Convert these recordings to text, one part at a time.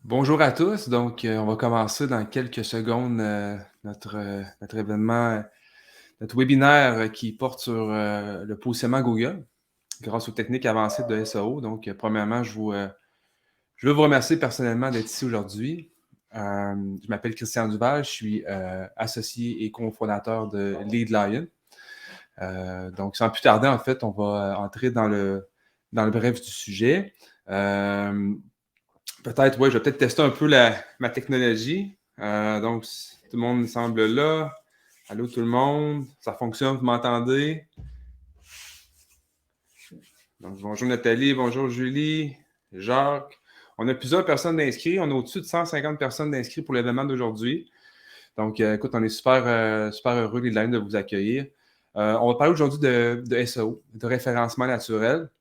Bonjour à tous. Donc, on va commencer dans quelques secondes notre événement, notre webinaire qui porte sur le positionnement Google grâce aux techniques avancées de SEO. Donc, premièrement, je veux vous remercier personnellement d'être ici aujourd'hui. Je m'appelle Christian Duval, je suis associé et cofondateur de Lead Lion. Donc, sans plus tarder, en fait, on va entrer dans le bref du sujet. Peut-être, oui, je vais peut-être tester un peu ma technologie. Donc, tout le monde semble là. Allô tout le monde, ça fonctionne, vous m'entendez? Donc, bonjour Nathalie, bonjour Julie, Jacques. On a plusieurs personnes inscrites. On a au-dessus de 150 personnes inscrites pour l'événement d'aujourd'hui. Donc, écoute, on est super heureux, les de vous accueillir. On va parler aujourd'hui de SEO, de référencement naturel.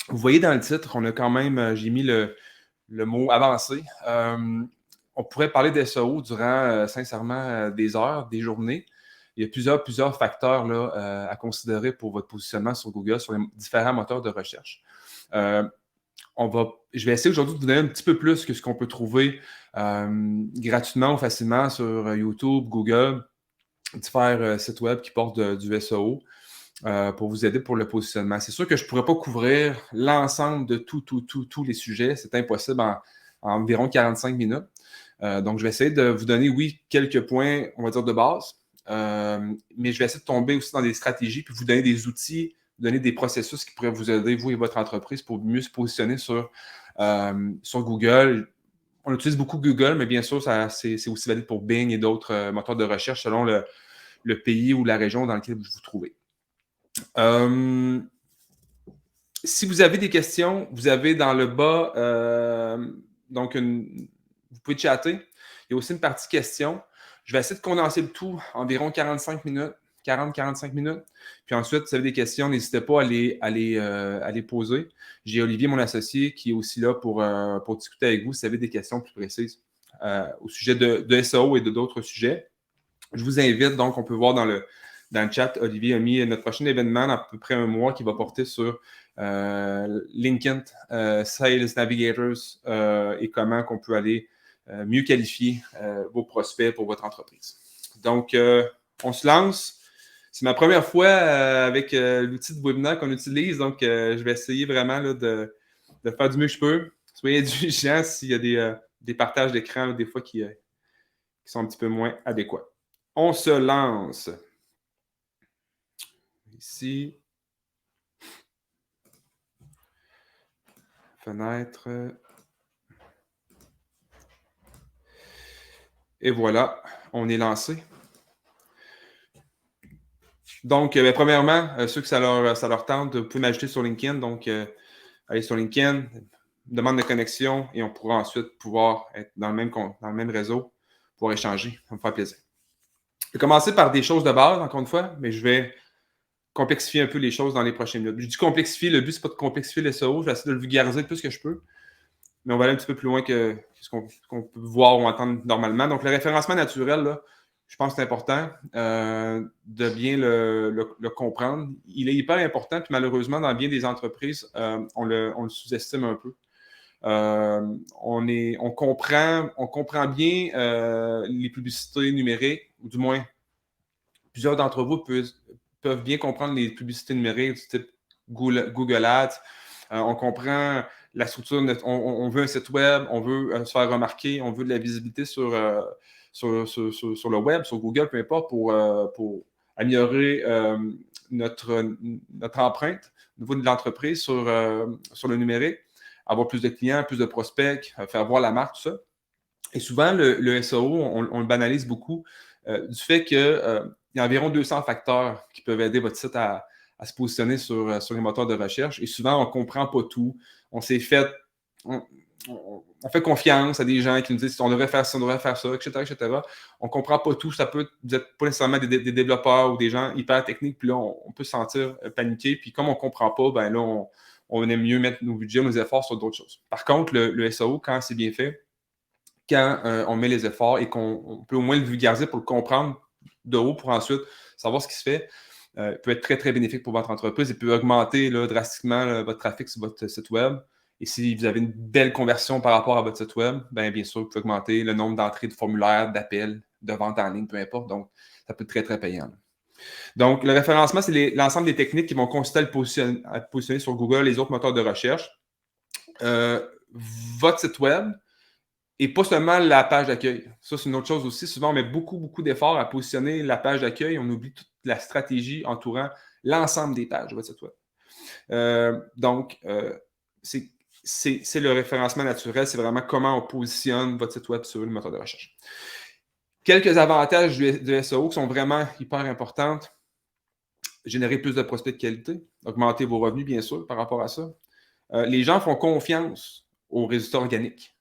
Vous voyez dans le titre, on a quand même, j'ai mis le mot avancé. On pourrait parler d'SEO durant, sincèrement, des heures, des journées. Il y a plusieurs facteurs là, à considérer pour votre positionnement sur Google, sur les différents moteurs de recherche. Je vais essayer aujourd'hui de vous donner un petit peu plus que ce qu'on peut trouver gratuitement ou facilement sur YouTube, Google, différents sites web qui portent du SEO. Pour vous aider pour le positionnement. C'est sûr que je ne pourrais pas couvrir l'ensemble de tous les sujets. C'est impossible en environ 45 minutes. Donc, je vais essayer de vous donner, oui, quelques points, on va dire, de base. Mais je vais essayer de tomber aussi dans des stratégies, puis vous donner des outils, vous donner des processus qui pourraient vous aider, vous et votre entreprise, pour mieux se positionner sur Google. On utilise beaucoup Google, mais bien sûr, c'est aussi valide pour Bing et d'autres moteurs de recherche selon le pays ou la région dans lequel vous vous trouvez. Si vous avez des questions, vous avez dans le bas, donc vous pouvez chatter. Il y a aussi une partie questions. Je vais essayer de condenser le tout, environ 45 minutes, 40-45 minutes. Puis ensuite, si vous avez des questions, n'hésitez pas à les poser. J'ai Olivier, mon associé, qui est aussi là pour discuter avec vous si vous avez des questions plus précises au sujet de SEO et d'autres sujets. Je vous invite, donc, on peut voir dans le chat, Olivier a mis notre prochain événement dans à peu près un mois qui va porter sur LinkedIn, Sales Navigators et comment qu'on peut aller mieux qualifier vos prospects pour votre entreprise. Donc, on se lance. C'est ma première fois avec l'outil de webinaire qu'on utilise, donc je vais essayer vraiment là, de faire du mieux que je peux. Soyez indulgents s'il y a des partages d'écran des fois qui sont un petit peu moins adéquats. On se lance. Ici. Fenêtre. Et voilà, on est lancé. Donc, premièrement, ceux que ça leur tente, vous pouvez m'ajouter sur LinkedIn. Donc, allez sur LinkedIn, demande de connexion et on pourra ensuite pouvoir être dans le même réseau pour échanger. Ça me fait plaisir. Je vais commencer par des choses de base, encore une fois, mais je vais complexifier un peu les choses dans les prochaines minutes. Je dis complexifier, le but, c'est pas de complexifier le SEO, je vais essayer de le vulgariser le plus que je peux, mais on va aller un petit peu plus loin que ce qu'on peut voir ou entendre normalement. Donc, le référencement naturel, là, je pense que c'est important de bien le comprendre. Il est hyper important, puis malheureusement, dans bien des entreprises, on le sous-estime un peu. On comprend bien les publicités numériques, ou du moins, plusieurs d'entre vous peuvent bien comprendre les publicités numériques du type Google Ads. On comprend la structure, on veut un site web, on veut se faire remarquer, on veut de la visibilité sur le web, sur Google, peu importe, pour améliorer notre empreinte au niveau de l'entreprise sur le numérique, avoir plus de clients, plus de prospects, faire voir la marque, tout ça. Et souvent, le SEO, on le banalise beaucoup du fait qu'il y a environ 200 facteurs qui peuvent aider votre site à se positionner sur les moteurs de recherche. Et souvent, on ne comprend pas tout. On s'est fait... On fait confiance à des gens qui nous disent on devrait faire ça, etc., etc. On ne comprend pas tout. Ça peut être pas nécessairement des développeurs ou des gens hyper techniques. Puis là, on peut se sentir paniqué. Puis comme on ne comprend pas, ben là, on aime mieux mettre nos budgets, nos efforts sur d'autres choses. Par contre, le SEO, quand c'est bien fait, quand on met les efforts et qu'on peut au moins le vulgariser pour le comprendre de haut pour ensuite savoir ce qui se fait, peut être très, très bénéfique pour votre entreprise et peut augmenter là, drastiquement là, votre trafic sur votre site web Et si vous avez une belle conversion par rapport à votre site web, bien sûr, vous pouvez augmenter le nombre d'entrées de formulaires, d'appels, de ventes en ligne, peu importe. Donc, ça peut être très, très payant. Donc, le référencement, c'est l'ensemble des techniques qui vont consister à positionner sur Google et les autres moteurs de recherche. Votre site web et pas seulement la page d'accueil. Ça, c'est une autre chose aussi. Souvent, on met beaucoup, beaucoup d'efforts à positionner la page d'accueil. On oublie toute la stratégie entourant l'ensemble des pages de votre site web. Donc, c'est le référencement naturel. C'est vraiment comment on positionne votre site web sur le moteur de recherche. Quelques avantages de SEO qui sont vraiment hyper importants. Générer plus de prospects de qualité, augmenter vos revenus, bien sûr, par rapport à ça. Les gens font confiance aux résultats organiques.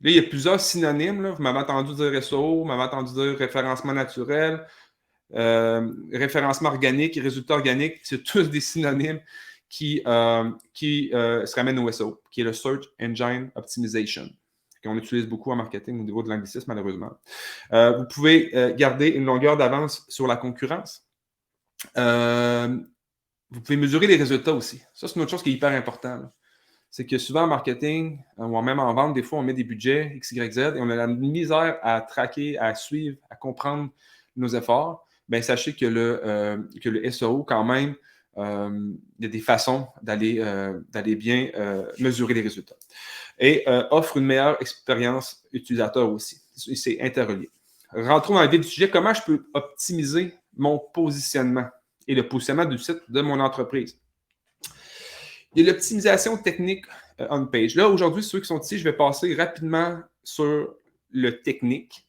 Là, il y a plusieurs synonymes. Là. Vous m'avez entendu dire SEO, vous m'avez entendu dire référencement naturel, référencement organique et résultats organiques. C'est tous des synonymes qui se ramènent au SEO, qui est le Search Engine Optimization, qu'on utilise beaucoup en marketing au niveau de l'anglicisme, malheureusement. Vous pouvez garder une longueur d'avance sur la concurrence. Vous pouvez mesurer les résultats aussi. Ça, c'est une autre chose qui est hyper importante. C'est que souvent en marketing, ou même en vente, des fois, on met des budgets X, Y, Z et on a la misère à traquer, à suivre, à comprendre nos efforts. Sachez que le SEO, quand même, il y a des façons d'aller bien mesurer les résultats. Et offre une meilleure expérience utilisateur aussi. C'est interrelié. Rentrons dans le vif du sujet. Comment je peux optimiser mon positionnement et le positionnement du site de mon entreprise? Il y a l'optimisation technique on-page. Là, aujourd'hui, ceux qui sont ici, je vais passer rapidement sur le technique.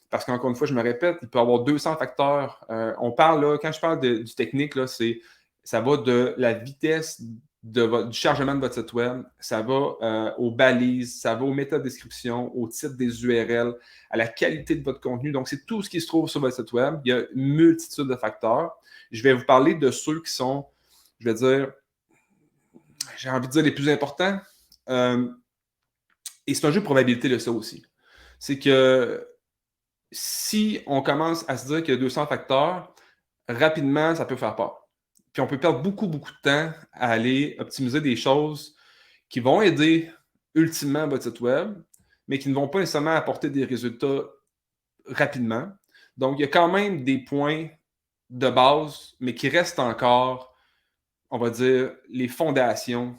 Parce qu'encore une fois, je me répète, il peut y avoir 200 facteurs. On parle, là, quand je parle du technique, là, ça va de la vitesse du chargement de votre site web, ça va aux balises, ça va aux métadescriptions, au titre des URL, à la qualité de votre contenu. Donc, c'est tout ce qui se trouve sur votre site web. Il y a une multitude de facteurs. Je vais vous parler de ceux qui sont, je vais dire, j'ai envie de dire les plus importants. Et c'est un jeu de probabilité, là, ça aussi. C'est que si on commence à se dire qu'il y a 200 facteurs, rapidement, ça peut faire peur. Puis on peut perdre beaucoup, beaucoup de temps à aller optimiser des choses qui vont aider ultimement votre site web, mais qui ne vont pas nécessairement apporter des résultats rapidement. Donc, il y a quand même des points de base, mais qui restent encore, on va dire, les fondations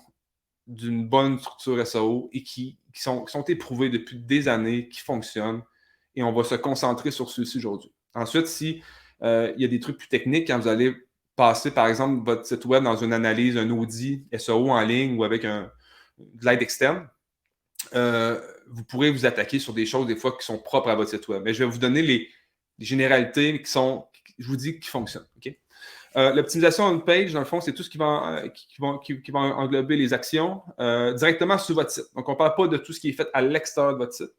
d'une bonne structure SEO et qui sont éprouvés depuis des années, qui fonctionnent. Et on va se concentrer sur ceux-ci aujourd'hui. Ensuite, si il y a des trucs plus techniques, quand vous allez passer, par exemple, votre site web dans une analyse, un audit SEO en ligne ou avec de l'aide externe, vous pourrez vous attaquer sur des choses, des fois, qui sont propres à votre site web. Mais je vais vous donner les généralités qui sont, je vous dis, qui fonctionnent. Okay? L'optimisation on-page, dans le fond, c'est tout ce qui va englober les actions directement sur votre site. Donc, on ne parle pas de tout ce qui est fait à l'extérieur de votre site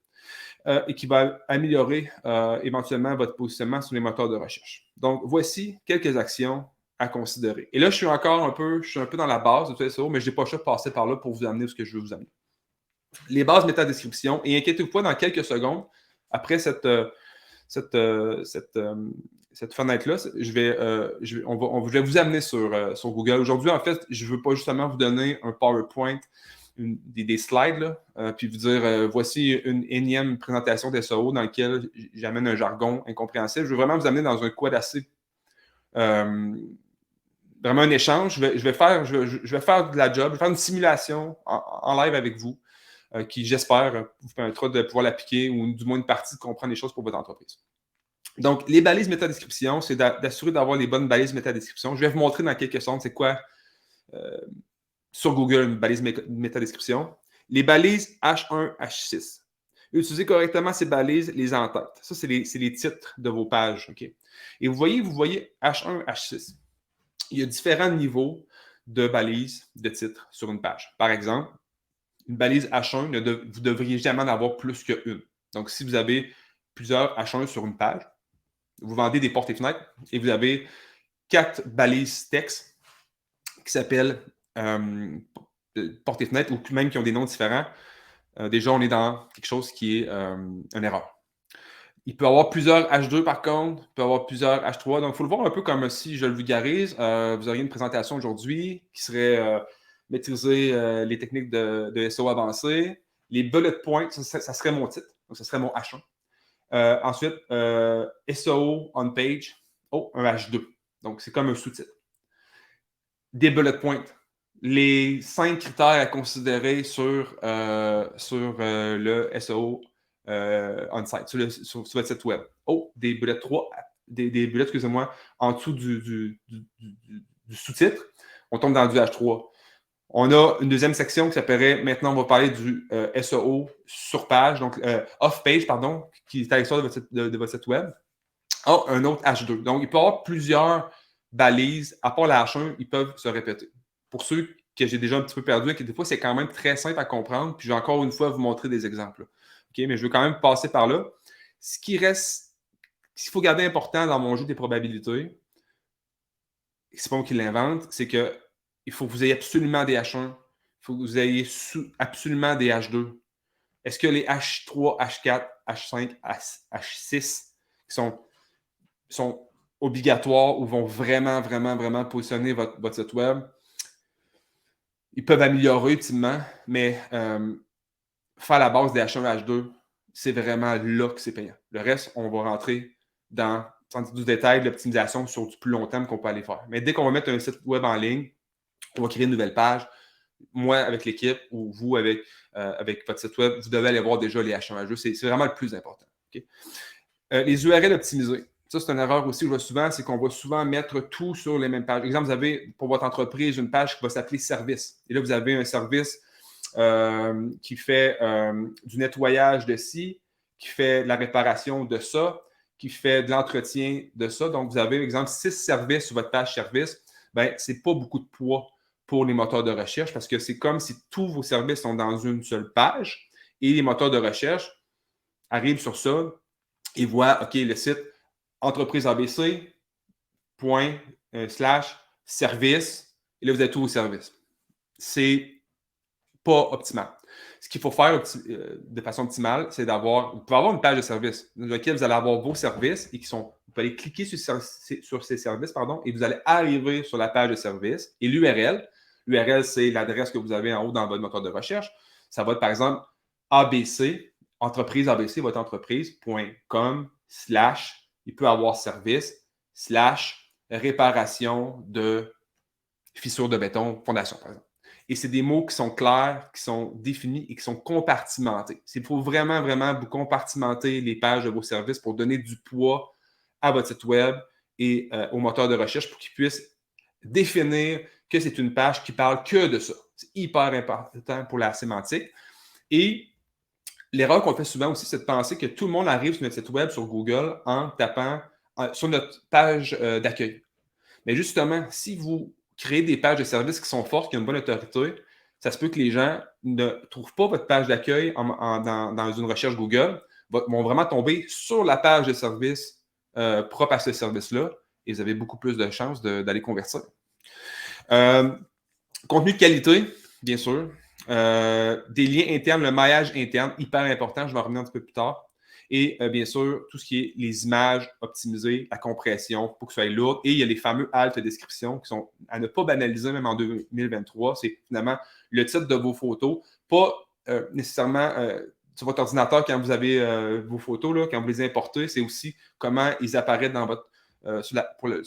et qui va améliorer éventuellement votre positionnement sur les moteurs de recherche. Donc, voici quelques actions à considérer. Et là, je suis un peu dans la base de tout SEO, mais je n'ai pas juste passé par là pour vous amener ce que je veux vous amener. Les bases métadescription, et inquiétez-vous pas, dans quelques secondes, après cette fenêtre-là, je vais vous amener sur Google. Aujourd'hui, en fait, je ne veux pas justement vous donner un PowerPoint, des slides, là, puis vous dire voici une énième présentation d'SEO dans laquelle j'amène un jargon incompréhensible. Je veux vraiment vous amener dans un quad assez vraiment un échange. Je vais faire de la job, je vais faire une simulation en live avec vous qui, j'espère, vous permettra de pouvoir l'appliquer ou du moins une partie de comprendre les choses pour votre entreprise. Donc, les balises métadescription, c'est d'assurer d'avoir les bonnes balises métadescription. Je vais vous montrer dans quelques secondes c'est quoi sur Google une balise métadescription. Les balises H1, H6. Utilisez correctement ces balises, les en-tête. Ça, c'est les titres de vos pages. Okay? Et vous voyez H1, H6. Il y a différents niveaux de balises de titres sur une page. Par exemple, une balise H1, vous ne devriez jamais en avoir plus qu'une. Donc, si vous avez plusieurs H1 sur une page, vous vendez des portes et fenêtres et vous avez 4 balises texte qui s'appellent portes et fenêtres ou même qui ont des noms différents. Déjà, on est dans quelque chose qui est une erreur. Il peut y avoir plusieurs H2 par contre, il peut y avoir plusieurs H3. Donc, il faut le voir un peu comme si je le vulgarise. Vous auriez une présentation aujourd'hui qui serait maîtriser les techniques de SEO avancées. Les bullet points, ça serait mon titre. Donc, ça serait mon H1. Ensuite, SEO on page. Oh, un H2. Donc, c'est comme un sous-titre. Des bullet points. Les 5 critères à considérer sur le SEO on-site, sur votre site web. Oh, des bullets 3, des bullets, excusez-moi, en dessous du sous-titre. On tombe dans du H3. On a une deuxième section qui s'appellerait, maintenant, on va parler du SEO sur page, donc off-page, pardon, qui est à l'extérieur de votre site web. Oh, un autre H2. Donc, il peut y avoir plusieurs balises. À part la H1, ils peuvent se répéter. Pour ceux que j'ai déjà un petit peu perdu, que des fois, c'est quand même très simple à comprendre. Puis, je vais encore une fois vous montrer des exemples. OK? Mais je veux quand même passer par là. Ce qui reste, ce qu'il faut garder important dans mon jeu des probabilités, c'est pas moi qui l'invente, c'est que il faut que vous ayez absolument des H1. Il faut que vous ayez absolument des H2. Est-ce que les H3, H4, H5, H6 sont obligatoires ou vont vraiment, vraiment, vraiment positionner votre site web? Ils peuvent améliorer ultimement, mais faire la base des H1, H2, c'est vraiment là que c'est payant. Le reste, on va rentrer dans du détail de l'optimisation sur du plus long terme qu'on peut aller faire. Mais dès qu'on va mettre un site web en ligne, on va créer une nouvelle page. Moi, avec l'équipe, ou vous, avec votre site web, vous devez aller voir déjà les H1, H2. C'est vraiment le plus important. Okay? Les URL optimisés. Ça, c'est une erreur aussi que je vois souvent, c'est qu'on va souvent mettre tout sur les mêmes pages. Exemple, vous avez pour votre entreprise une page qui va s'appeler service. Et là, vous avez un service qui fait du nettoyage de ci, qui fait de la réparation de ça, qui fait de l'entretien de ça. Donc, vous avez, par exemple, 6 services sur votre page service. Bien, ce n'est pas beaucoup de poids pour les moteurs de recherche parce que c'est comme si tous vos services sont dans une seule page et les moteurs de recherche arrivent sur ça et voient, OK, le site entreprise ABC, /service, et là, vous avez tous vos services. C'est pas optimal. Ce qu'il faut faire de façon optimale, c'est vous pouvez avoir une page de service dans laquelle vous allez avoir vos services et vous allez cliquer sur ces services, et vous allez arriver sur la page de service et l'URL. L'URL, c'est l'adresse que vous avez en haut dans votre moteur de recherche. Ça va être, par exemple, ABC, entreprise ABC, votre entreprise.com/ il peut avoir service / réparation de fissures de béton, fondation, par exemple. Et c'est des mots qui sont clairs, qui sont définis et qui sont compartimentés. Il faut vraiment, vraiment vous compartimenter les pages de vos services pour donner du poids à votre site web et au moteur de recherche pour qu'ils puissent définir que c'est une page qui parle que de ça. C'est hyper important pour la sémantique. Et l'erreur qu'on fait souvent aussi, c'est de penser que tout le monde arrive sur notre site web, sur Google, en tapant sur notre page d'accueil. Mais justement, si vous créez des pages de services qui sont fortes, qui ont une bonne autorité, ça se peut que les gens ne trouvent pas votre page d'accueil dans une recherche Google, vont vraiment tomber sur la page de service propre à ce service-là et vous avez beaucoup plus de chances d'aller convertir. Contenu de qualité, bien sûr. Des liens internes, le maillage interne, hyper important, je vais en revenir un petit peu plus tard. Et bien sûr, tout ce qui est les images optimisées, la compression pour que ce soit lourd. Et il y a les fameux alt descriptions qui sont à ne pas banaliser même en 2023. C'est finalement le titre de vos photos. Pas nécessairement sur votre ordinateur quand vous avez vos photos, là, quand vous les importez, c'est aussi comment ils apparaissent dans votre sur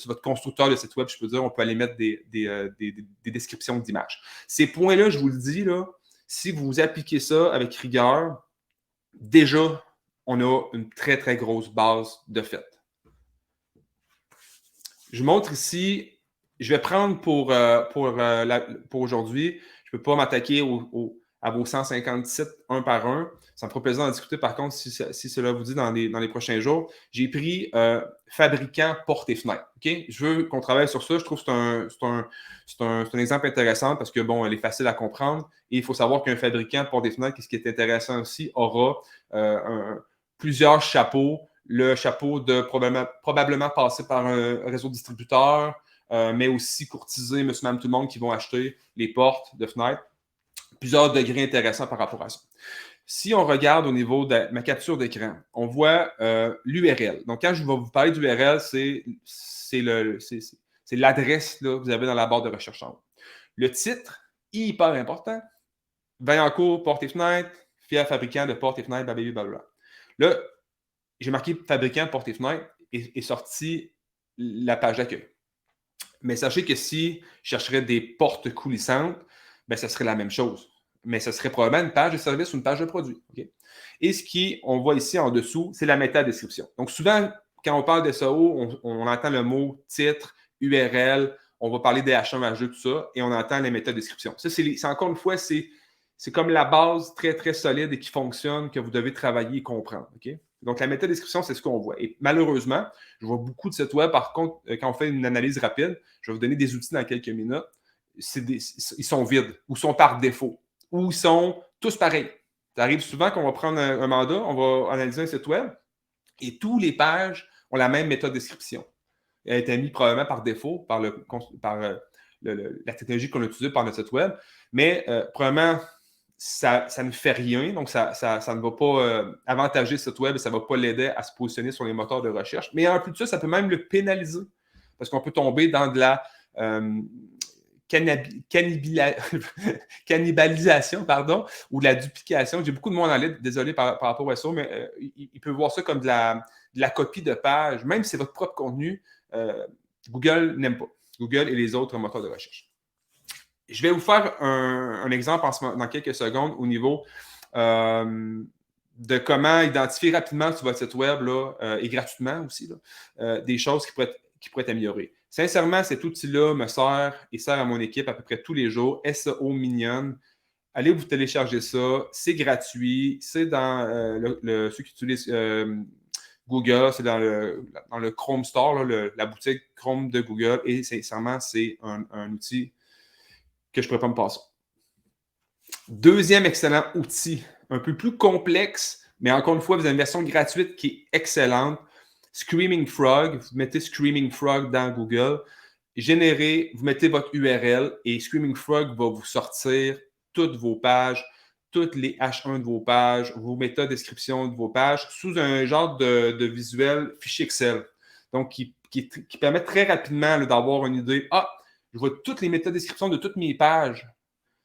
votre constructeur de site web, je peux dire, on peut aller mettre des descriptions d'images. Ces points-là, je vous le dis, là, si vous appliquez ça avec rigueur, déjà, on a une très, très grosse base de fait. Je vous montre ici, je vais prendre pour aujourd'hui, je ne peux pas m'attaquer à vos 150 sites un par un. Ça me fera plaisir d'en discuter par contre si cela vous dit dans les prochains jours. J'ai pris fabricant portes et fenêtres. Okay? Je veux qu'on travaille sur ça. Je trouve que c'est un exemple intéressant parce que bon, elle est facile à comprendre. Et il faut savoir qu'un fabricant portes et fenêtres, ce qui est intéressant aussi, aura plusieurs chapeaux. Le chapeau de probablement passer par un réseau distributeur, mais aussi courtiser monsieur, madame, tout le monde qui vont acheter les portes de fenêtres. Plusieurs degrés intéressants par rapport à ça. Si on regarde au niveau de ma capture d'écran, on voit l'URL. Donc, quand je vais vous parler d'URL, c'est l'adresse que vous avez dans la barre de recherche en haut. Le titre, hyper important. Vaillancourt, portes et fenêtres, fier fabricant de portes et fenêtres, blablabla. Là, j'ai marqué fabricant de portes et fenêtres et sorti la page d'accueil. Mais sachez que si je chercherais des portes coulissantes, ben, ça serait la même chose. Mais ça serait probablement une page de service ou une page de produit. Okay? Et ce qu'on voit ici en dessous, c'est la métadescription. Donc, souvent, quand on parle de SEO, on entend le mot titre, URL, on va parler des H1, H2, tout ça, et on entend les métadescriptions. Ça, c'est encore une fois, c'est comme la base très, très solide et qui fonctionne, que vous devez travailler et comprendre. Okay? Donc, la métadescription, c'est ce qu'on voit. Et malheureusement, je vois beaucoup de sites web, par contre, quand on fait une analyse rapide, je vais vous donner des outils dans quelques minutes, ils sont vides, ou sont par défaut, ou ils sont tous pareils. Ça arrive souvent qu'on va prendre un mandat, on va analyser un site web, et toutes les pages ont la même métadescription. Elle a été mise probablement par défaut, par la technologie qu'on a utilisée par notre site web, mais probablement, ça ne fait rien, donc ça ne va pas avantager ce site web et ça ne va pas l'aider à se positionner sur les moteurs de recherche. Mais en plus de ça, ça peut même le pénaliser parce qu'on peut tomber dans de la cannibalisation, ou de la duplication. J'ai beaucoup de monde en ligne, désolé par rapport à ça, mais il peut voir ça comme de la copie de page, même si c'est votre propre contenu. Google n'aime pas. Google et les autres moteurs de recherche. Je vais vous faire un exemple dans quelques secondes au niveau de comment identifier rapidement sur votre site web là, et gratuitement aussi là, des choses qui pourraient être améliorées. Sincèrement, cet outil-là me sert et sert à mon équipe à peu près tous les jours. SEO Minion. Allez vous télécharger ça. C'est gratuit. C'est dans ceux qui utilisent Google, c'est dans le Chrome Store, là, la boutique Chrome de Google. Et sincèrement, c'est un outil que je ne pourrais pas me passer. Deuxième excellent outil, un peu plus complexe, mais encore une fois, vous avez une version gratuite qui est excellente. Screaming Frog, vous mettez Screaming Frog dans Google, générez, vous mettez votre URL et Screaming Frog va vous sortir toutes vos pages, toutes les H1 de vos pages, vos métadescriptions de vos pages sous un genre de visuel fichier Excel. Donc, qui permet très rapidement d'avoir une idée. Ah, je vois toutes les métadescriptions de toutes mes pages.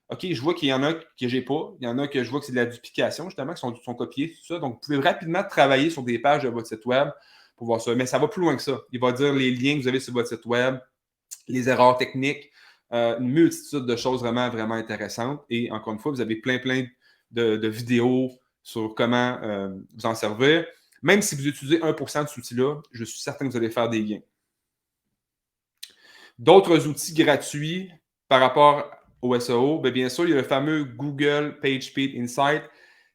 OK, je vois qu'il y en a que je n'ai pas. Il y en a que je vois que c'est de la duplication, justement, qui sont copiées, tout ça. Donc, vous pouvez rapidement travailler sur des pages de votre site web pour voir ça. Mais ça va plus loin que ça. Il va dire les liens que vous avez sur votre site web, les erreurs techniques, une multitude de choses vraiment, vraiment intéressantes. Et encore une fois, vous avez plein de vidéos sur comment vous en servir. Même si vous utilisez 1% de cet outil-là, je suis certain que vous allez faire des gains. D'autres outils gratuits par rapport au SEO, bien sûr, il y a le fameux Google PageSpeed Insight,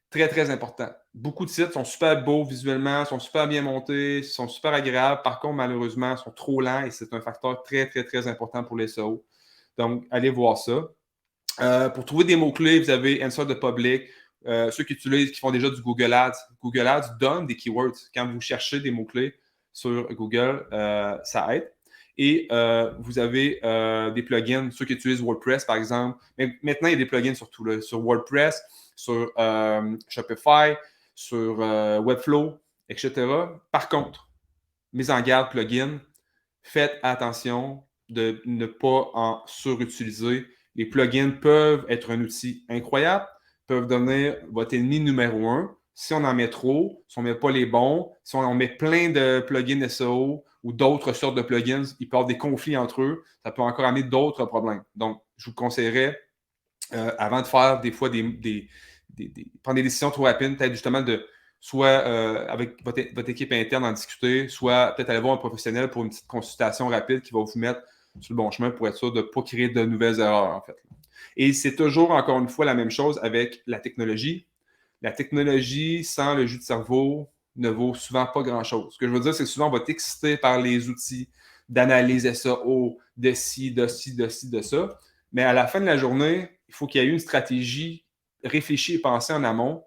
très, très important. Beaucoup de sites sont super beaux visuellement, sont super bien montés, sont super agréables. Par contre, malheureusement, ils sont trop lents et c'est un facteur très, très, très important pour les SEO. Donc, allez voir ça. Pour trouver des mots-clés, vous avez Answer the Public. Ceux qui font déjà du Google Ads. Google Ads donne des keywords. Quand vous cherchez des mots-clés sur Google, ça aide. Et vous avez des plugins, ceux qui utilisent WordPress, par exemple. Mais maintenant, il y a des plugins surtout là, sur WordPress, sur Shopify, sur Webflow, etc. Par contre, mise en garde, plugin, faites attention de ne pas en surutiliser. Les plugins peuvent être un outil incroyable, peuvent devenir votre ennemi numéro 1. Si on en met trop, si on ne met pas les bons, si on en met plein de plugins SEO ou d'autres sortes de plugins, il peut y avoir des conflits entre eux. Ça peut encore amener d'autres problèmes. Donc, je vous conseillerais, avant de faire des fois prendre des décisions trop rapides, peut-être justement de soit avec votre équipe interne en discuter, soit peut-être aller voir un professionnel pour une petite consultation rapide qui va vous mettre sur le bon chemin pour être sûr de ne pas créer de nouvelles erreurs, en fait. Et c'est toujours, encore une fois, la même chose avec la technologie. La technologie, sans le jus de cerveau, ne vaut souvent pas grand-chose. Ce que je veux dire, c'est que souvent, on va être excité par les outils d'analyse SEO, de ci, de ça. Mais à la fin de la journée, il faut qu'il y ait une stratégie réfléchie et pensée en amont.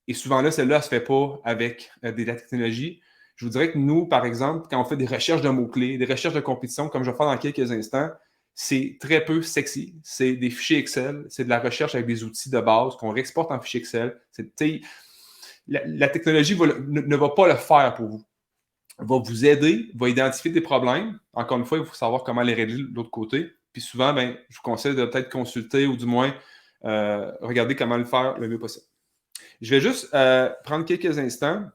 Et souvent là, celle-là ne se fait pas avec de la technologie. Je vous dirais que nous, par exemple, quand on fait des recherches de mots-clés, des recherches de compétition, comme je vais faire dans quelques instants, c'est très peu sexy. C'est des fichiers Excel, c'est de la recherche avec des outils de base qu'on réexporte en fichier Excel. La technologie ne va pas le faire pour vous. Elle va vous aider, va identifier des problèmes. Encore une fois, il faut savoir comment les régler de l'autre côté. Puis souvent, ben, je vous conseille de peut-être consulter ou du moins regarder comment le faire le mieux possible. Je vais juste prendre quelques instants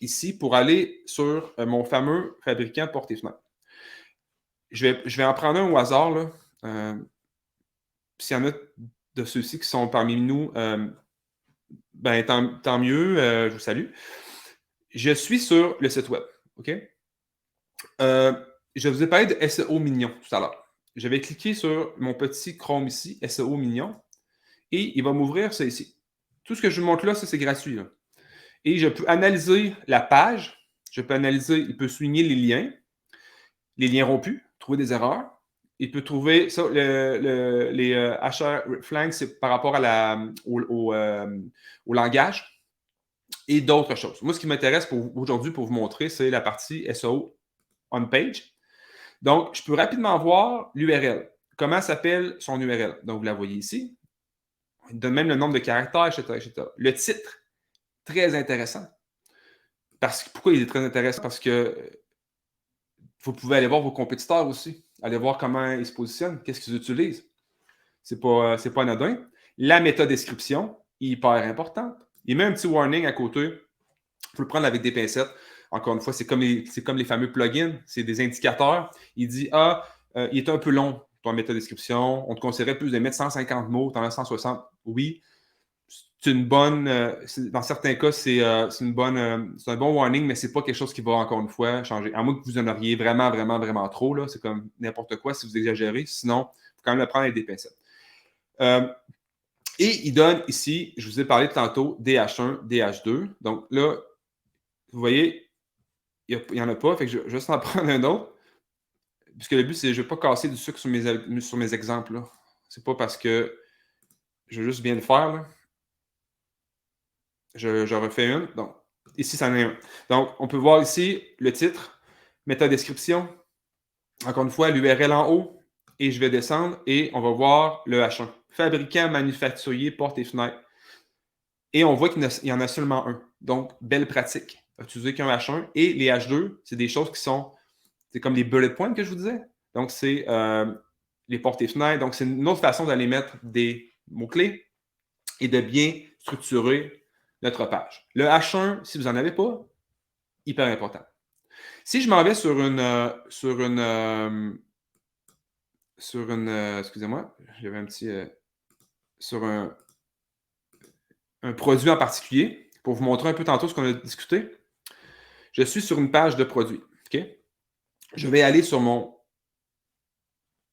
ici pour aller sur mon fameux fabricant porte et fenêtre. Je vais en prendre un au hasard. Là. S'il y en a de ceux-ci qui sont parmi nous, ben, tant mieux, je vous salue. Je suis sur le site web. OK? Je vous ai parlé de SEO Mignon tout à l'heure. Je vais cliquer sur mon petit Chrome ici, SEO Mignon, et il va m'ouvrir ça ici. Tout ce que je vous montre là, ça c'est gratuit. Là. Et je peux analyser la page, je peux analyser, il peut souligner les liens rompus, trouver des erreurs. Il peut trouver ça, les HR flanks, c'est par rapport au langage et d'autres choses. Moi, ce qui m'intéresse aujourd'hui pour vous montrer, c'est la partie SEO on page. Donc, je peux rapidement voir l'URL. Comment s'appelle son URL? Donc, vous la voyez ici. Il donne même le nombre de caractères, etc., etc. Le titre, très intéressant. Pourquoi il est très intéressant? Parce que vous pouvez aller voir vos compétiteurs aussi. Aller voir comment ils se positionnent, qu'est-ce qu'ils utilisent. C'est pas anodin. La métadescription, hyper importante. Il met un petit warning à côté. Il faut le prendre avec des pincettes. Encore une fois, c'est comme les fameux plugins. C'est des indicateurs. Il dit, il est un peu long, ton métadescription. On te conseillerait plus de mettre 150 mots, tu en as 160. Oui, c'est une bonne. Dans certains cas, c'est un bon warning, mais c'est pas quelque chose qui va, encore une fois, changer. À moins que vous en auriez vraiment, vraiment, vraiment trop. Là. C'est comme n'importe quoi si vous exagérez. Sinon, il faut quand même le prendre avec des pincettes. Et il donne ici, je vous ai parlé tantôt, DH1, DH2. Donc là, vous voyez, il n'y en a pas. Fait que je vais juste en prendre un autre. Puisque le but, c'est que je ne vais pas casser du sucre sur mes exemples. Ce n'est pas parce que je veux juste bien le faire. Là. Je refais une. Donc, ici, ça en est un. Donc, on peut voir ici le titre, métadescription. Encore une fois, l'URL en haut. Et je vais descendre et on va voir le H1. Fabricant, manufacturier, porte et fenêtre. Et on voit qu'il y en a seulement un. Donc, belle pratique. Utiliser qu'un H1. Et les H2, c'est des choses qui sont. C'est comme les bullet points que je vous disais. Donc, c'est les portes et fenêtres. Donc, c'est une autre façon d'aller mettre des mots-clés et de bien structurer notre page. Le H1, si vous n'en avez pas, hyper important. Si je m'en vais sur excusez-moi, j'avais un petit, sur un produit en particulier, pour vous montrer un peu tantôt ce qu'on a discuté. Je suis sur une page de produit. OK? Je vais aller sur mon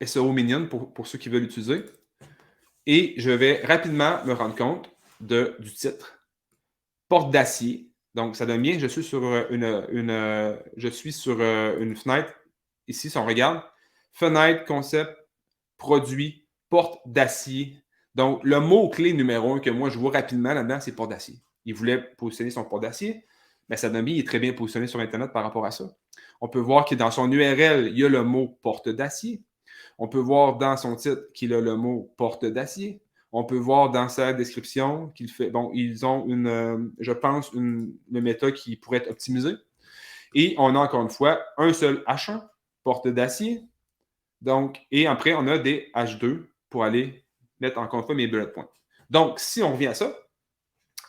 SEO Minion pour ceux qui veulent l'utiliser. Et je vais rapidement me rendre compte du titre. Porte d'acier. Donc, ça donne bien. Je suis sur une fenêtre. Ici, si on regarde, fenêtre, concept, produit, porte d'acier. Donc, le mot-clé numéro 1 que moi, je vois rapidement là-dedans, c'est porte d'acier. Il voulait positionner son porte d'acier, mais ça donne bien, il est très bien positionné sur Internet par rapport à ça. On peut voir que dans son URL, il y a le mot porte d'acier. On peut voir dans son titre qu'il a le mot porte d'acier. On peut voir dans sa description qu'il fait. Bon, ils ont je pense, une méthode qui pourrait être optimisée. Et on a encore une fois un seul H1, porte d'acier. Donc, et après, on a des H2 pour aller mettre encore une fois mes bullet points. Donc, si on revient à ça,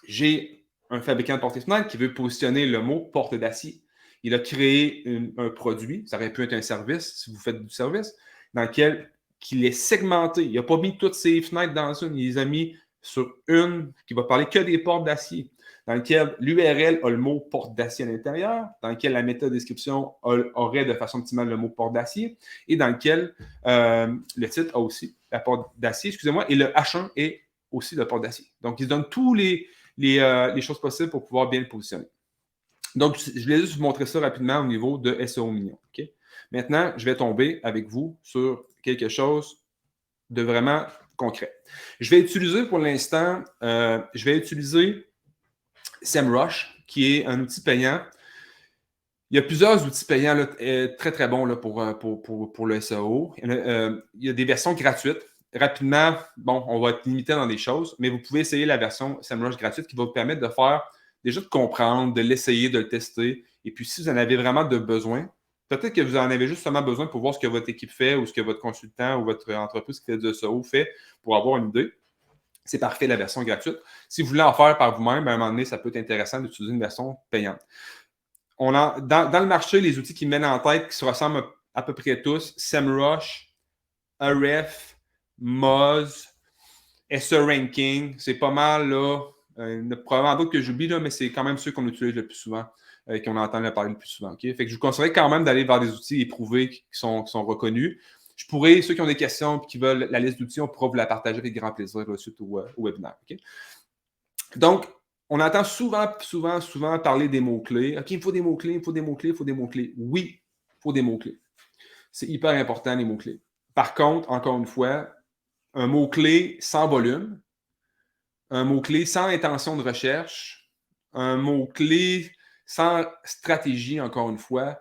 j'ai un fabricant de porte et fenêtre qui veut positionner le mot porte d'acier. Il a créé un produit, ça aurait pu être un service si vous faites du service, dans lequel il est segmenté. Il n'a pas mis toutes ses fenêtres dans une, il les a mis sur une qui va parler que des portes d'acier, dans lequel l'URL a le mot porte d'acier à l'intérieur, dans lequel la métadescription aurait de façon optimale le mot porte d'acier, et dans lequel le titre a aussi la porte d'acier, excusez-moi, et le H1 est aussi la porte d'acier. Donc, il se donne tous les choses possibles pour pouvoir bien le positionner. Donc, je voulais juste vous montrer ça rapidement au niveau de SEO Mignon. Okay? Maintenant, je vais tomber avec vous sur quelque chose de vraiment concret. Je vais utiliser pour l'instant, SEMrush, qui est un outil payant. Il y a plusieurs outils payants là, très, très bons là, pour le SEO. Il y a des versions gratuites. Rapidement, bon, on va être limité dans des choses, mais vous pouvez essayer la version SEMrush gratuite qui va vous permettre de faire déjà de comprendre, de l'essayer, de le tester. Et puis, si vous en avez vraiment de besoin, Peut-être que vous en avez justement besoin pour voir ce que votre équipe fait ou ce que votre consultant ou votre entreprise qui fait du SEO fait pour avoir une idée. C'est parfait, la version gratuite. Si vous voulez en faire par vous-même, à un moment donné, ça peut être intéressant d'utiliser une version payante. Dans le marché, les outils qui me mènent en tête, qui se ressemblent à peu près tous, SEMrush, Ahrefs, Moz, SE Ranking, c'est pas mal, là. Il y en a probablement d'autres que j'oublie, là, mais c'est quand même ceux qu'on utilise le plus souvent, qu'on entend parler le plus souvent. Okay? Fait que je vous conseillerais quand même d'aller vers des outils éprouvés qui sont reconnus. Je pourrais, ceux qui ont des questions et qui veulent la liste d'outils, on pourra vous la partager avec grand plaisir là, suite au webinaire. Okay? Donc, on entend souvent parler des mots-clés. OK, il me faut des mots-clés, il me faut des mots-clés, il faut des mots-clés. Oui, il faut des mots-clés. C'est hyper important, les mots-clés. Par contre, encore une fois, un mot-clé sans volume, un mot-clé sans intention de recherche, un mot-clé sans stratégie, encore une fois,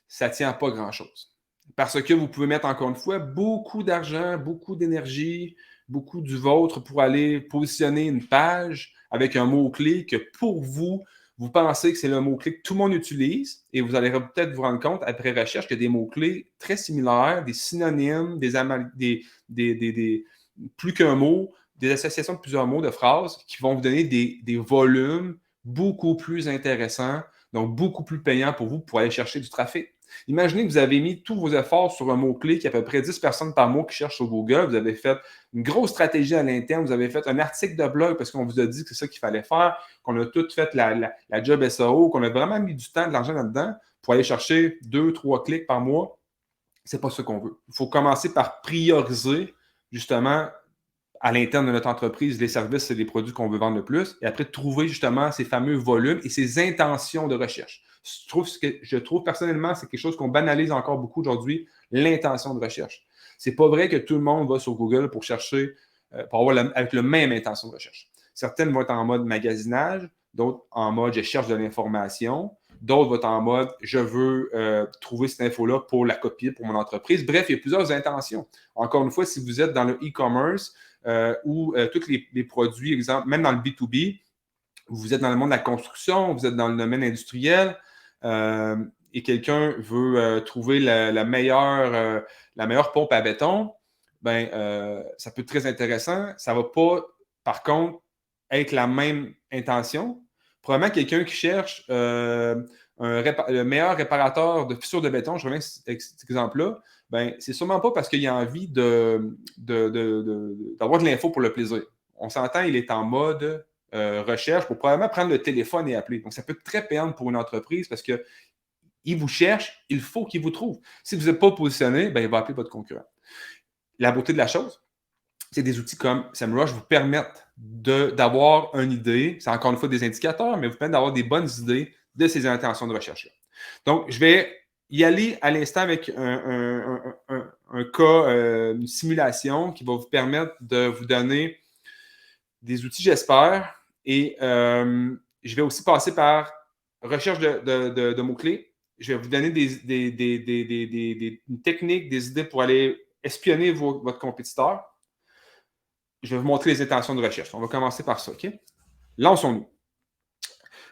ça ne tient à pas grand-chose. Parce que vous pouvez mettre, encore une fois, beaucoup d'argent, beaucoup d'énergie, beaucoup du vôtre pour aller positionner une page avec un mot-clé que pour vous, vous pensez que c'est le mot-clé que tout le monde utilise et vous allez peut-être vous rendre compte après recherche qu'il y a des mots-clés très similaires, des synonymes, plus qu'un mot, des associations de plusieurs mots, de phrases qui vont vous donner des volumes beaucoup plus intéressants, donc beaucoup plus payants pour vous pour aller chercher du trafic. Imaginez que vous avez mis tous vos efforts sur un mot-clé qui a à peu près 10 personnes par mois qui cherchent sur Google. Vous avez fait une grosse stratégie à l'interne. Vous avez fait un article de blog parce qu'on vous a dit que c'est ça qu'il fallait faire, qu'on a tout fait la job SEO, qu'on a vraiment mis du temps, de l'argent là-dedans pour aller chercher 2-3 clics par mois. C'est pas ce qu'on veut. Il faut commencer par prioriser justement à l'interne de notre entreprise les services et les produits qu'on veut vendre le plus, et après trouver justement ces fameux volumes et ces intentions de recherche. Je trouve personnellement, c'est quelque chose qu'on banalise encore beaucoup aujourd'hui, l'intention de recherche. C'est pas vrai que tout le monde va sur Google pour chercher, pour avoir avec la même intention de recherche. Certaines vont être en mode magasinage, d'autres en mode je cherche de l'information, d'autres vont être en mode je veux trouver cette info-là pour la copier pour mon entreprise. Bref, il y a plusieurs intentions. Encore une fois, si vous êtes dans le e-commerce, ou tous les produits, exemple, même dans le B2B, vous êtes dans le monde de la construction, vous êtes dans le domaine industriel, et quelqu'un veut trouver la meilleure pompe à béton, ben, ça peut être très intéressant. Ça ne va pas, par contre, être la même intention. Probablement quelqu'un qui cherche le meilleur réparateur de fissures de béton, je reviens avec cet exemple-là, ben, c'est sûrement pas parce qu'il a envie d'avoir de l'info pour le plaisir. On s'entend, il est en mode recherche pour probablement prendre le téléphone et appeler. Donc, ça peut être très payant pour une entreprise parce qu'il vous cherche, il faut qu'il vous trouve. Si vous n'êtes pas positionné, ben, il va appeler votre concurrent. La beauté de la chose, c'est des outils comme SEMrush vous permettent d'avoir une idée, c'est encore une fois des indicateurs, mais vous permettent d'avoir des bonnes idées de ces intentions de recherche-là. Donc, je vais y aller à l'instant avec un cas, une simulation qui va vous permettre de vous donner des outils, j'espère. Et je vais aussi passer par recherche de mots-clés. Je vais vous donner des techniques, des idées pour aller espionner votre compétiteur. Je vais vous montrer les intentions de recherche. On va commencer par ça, OK? Lançons-nous.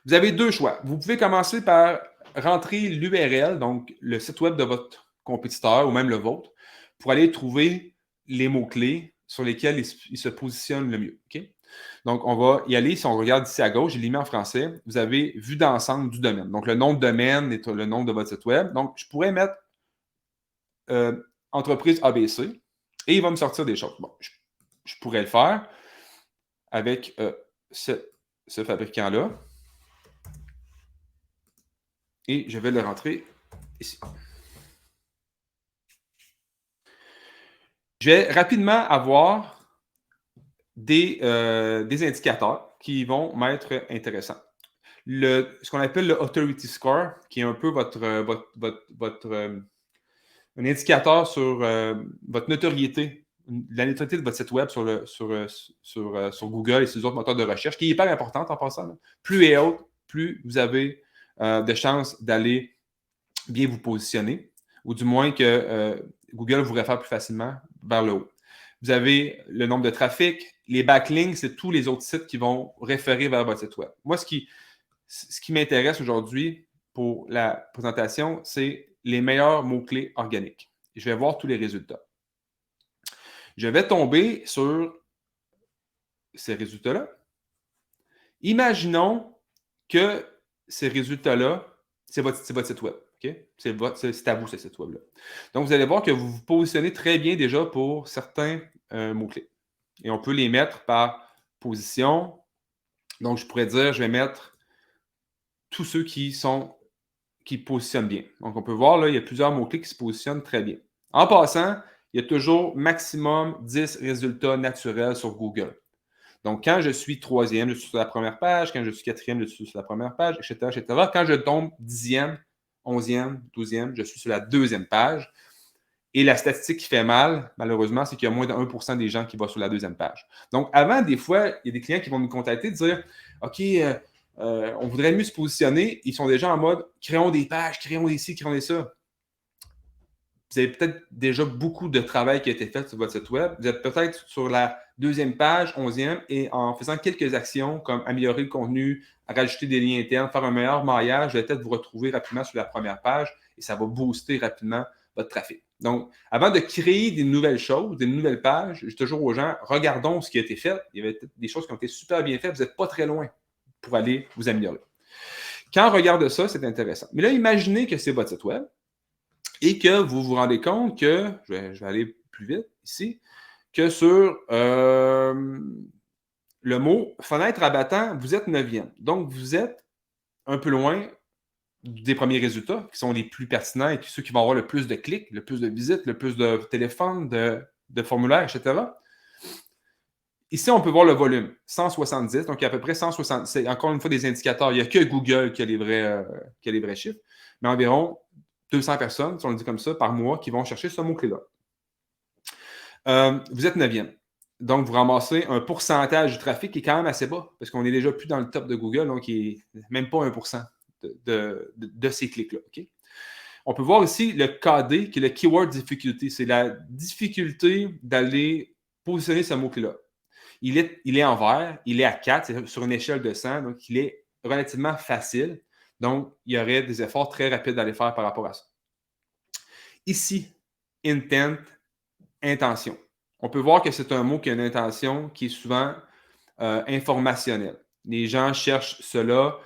Vous avez deux choix. Vous pouvez commencer par rentrer l'URL, donc le site web de votre compétiteur ou même le vôtre, pour aller trouver les mots-clés sur lesquels il se positionne le mieux. OK? Donc, on va y aller. Si on regarde ici à gauche, je l'ai mis en français. Vous avez vue d'ensemble du domaine. Donc, le nom de domaine est le nom de votre site web. Donc, je pourrais mettre entreprise ABC et il va me sortir des choses. Bon, je pourrais le faire avec ce fabricant-là. Et je vais le rentrer ici. Je vais rapidement avoir des indicateurs qui vont m'être intéressants. Ce qu'on appelle le Authority Score, qui est un peu un indicateur sur votre notoriété, la notoriété de votre site web sur Google et sur les autres moteurs de recherche, qui est hyper importante en passant. Là. Plus elle est haute, plus vous avez de chances d'aller bien vous positionner, ou du moins que Google vous réfère plus facilement vers le haut. Vous avez le nombre de trafic, les backlinks, c'est tous les autres sites qui vont référer vers votre site web. Moi, ce qui m'intéresse aujourd'hui pour la présentation, c'est les meilleurs mots-clés organiques. Je vais voir tous les résultats. Je vais tomber sur ces résultats-là. Imaginons que ces résultats-là, c'est votre site web. Okay? C'est à vous, ce site web-là. Donc, vous allez voir que vous vous positionnez très bien déjà pour certains mots-clés. Et on peut les mettre par position. Donc, je pourrais dire, je vais mettre tous ceux qui positionnent bien. Donc, on peut voir, là, il y a plusieurs mots-clés qui se positionnent très bien. En passant, il y a toujours maximum 10 résultats naturels sur Google. Donc, quand je suis troisième, je suis sur la première page. Quand je suis quatrième, je suis sur la première page, etc., etc. Quand je tombe 10e, 11e, 12e, je suis sur la deuxième page. Et la statistique qui fait mal, malheureusement, c'est qu'il y a moins de 1% des gens qui vont sur la deuxième page. Donc, avant, des fois, il y a des clients qui vont nous contacter, dire OK, on voudrait mieux se positionner. Ils sont déjà en mode créons des pages, créons des ci, créons des ça. Vous avez peut-être déjà beaucoup de travail qui a été fait sur votre site web. Vous êtes peut-être sur la deuxième page, 11e, et en faisant quelques actions comme améliorer le contenu, rajouter des liens internes, faire un meilleur maillage, vous allez peut-être vous retrouver rapidement sur la première page et ça va booster rapidement votre trafic. Donc, avant de créer des nouvelles choses, des nouvelles pages, je dis toujours aux gens, regardons ce qui a été fait. Il y avait peut-être des choses qui ont été super bien faites. Vous n'êtes pas très loin pour aller vous améliorer. Quand on regarde ça, c'est intéressant. Mais là, imaginez que c'est votre site web et que vous vous rendez compte que, je vais aller plus vite ici, que sur le mot fenêtre abattant, vous êtes 9e. Donc, vous êtes un peu loin des premiers résultats qui sont les plus pertinents et ceux qui vont avoir le plus de clics, le plus de visites, le plus de téléphones, de formulaires, etc. Ici, on peut voir le volume, 170, donc il y a à peu près 160. C'est encore une fois des indicateurs. Il n'y a que Google qui a les vrais chiffres, mais environ 200 personnes, si on le dit comme ça, par mois qui vont chercher ce mot-clé-là. Vous êtes 9e. Donc, vous ramassez un pourcentage du trafic qui est quand même assez bas, parce qu'on n'est déjà plus dans le top de Google, donc il n'est même pas 1% de ces clics-là. Okay? On peut voir ici le KD, qui est le Keyword Difficulty. C'est la difficulté d'aller positionner ce mot-clé-là. Il est en vert, il est à 4, c'est sur une échelle de 100, donc il est relativement facile. Donc, il y aurait des efforts très rapides à aller faire par rapport à ça. Ici, intent, intention. On peut voir que c'est un mot qui a une intention qui est souvent informationnelle. Les gens cherchent cela.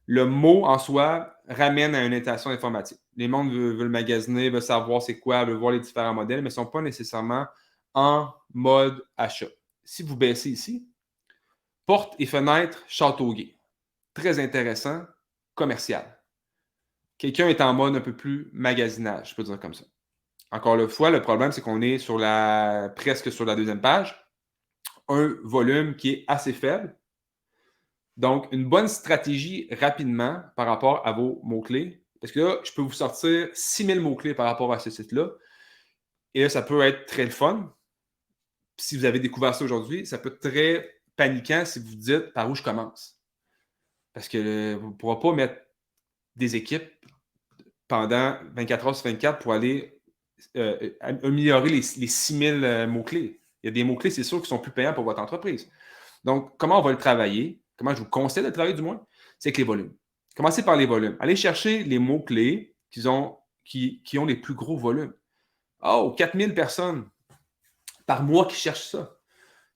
Le mot en soi ramène à une intention informatique. Les gens veulent magasiner, veulent savoir c'est quoi, veulent voir les différents modèles, mais ne sont pas nécessairement en mode achat. Si vous baissez ici, porte et fenêtre Châteauguay. Très intéressant, commercial. Quelqu'un est en mode un peu plus magasinage, je peux dire comme ça. Encore une fois, le problème, c'est qu'on est presque sur la deuxième page. Un volume qui est assez faible. Donc, une bonne stratégie rapidement par rapport à vos mots-clés. Parce que là, je peux vous sortir 6000 mots-clés par rapport à ce site-là. Et là, ça peut être très le fun. Si vous avez découvert ça aujourd'hui, ça peut être très paniquant si vous dites par où je commence. Parce que vous ne pourrez pas mettre des équipes pendant 24 heures sur 24 pour aller améliorer les 6000 mots-clés. Il y a des mots-clés, c'est sûr, qui sont plus payants pour votre entreprise. Donc, comment on va le travailler? Comment je vous conseille de le travailler, du moins? C'est avec les volumes. Commencez par les volumes. Allez chercher les mots-clés qui ont les plus gros volumes. Oh, 4000 personnes par mois qui cherchent ça.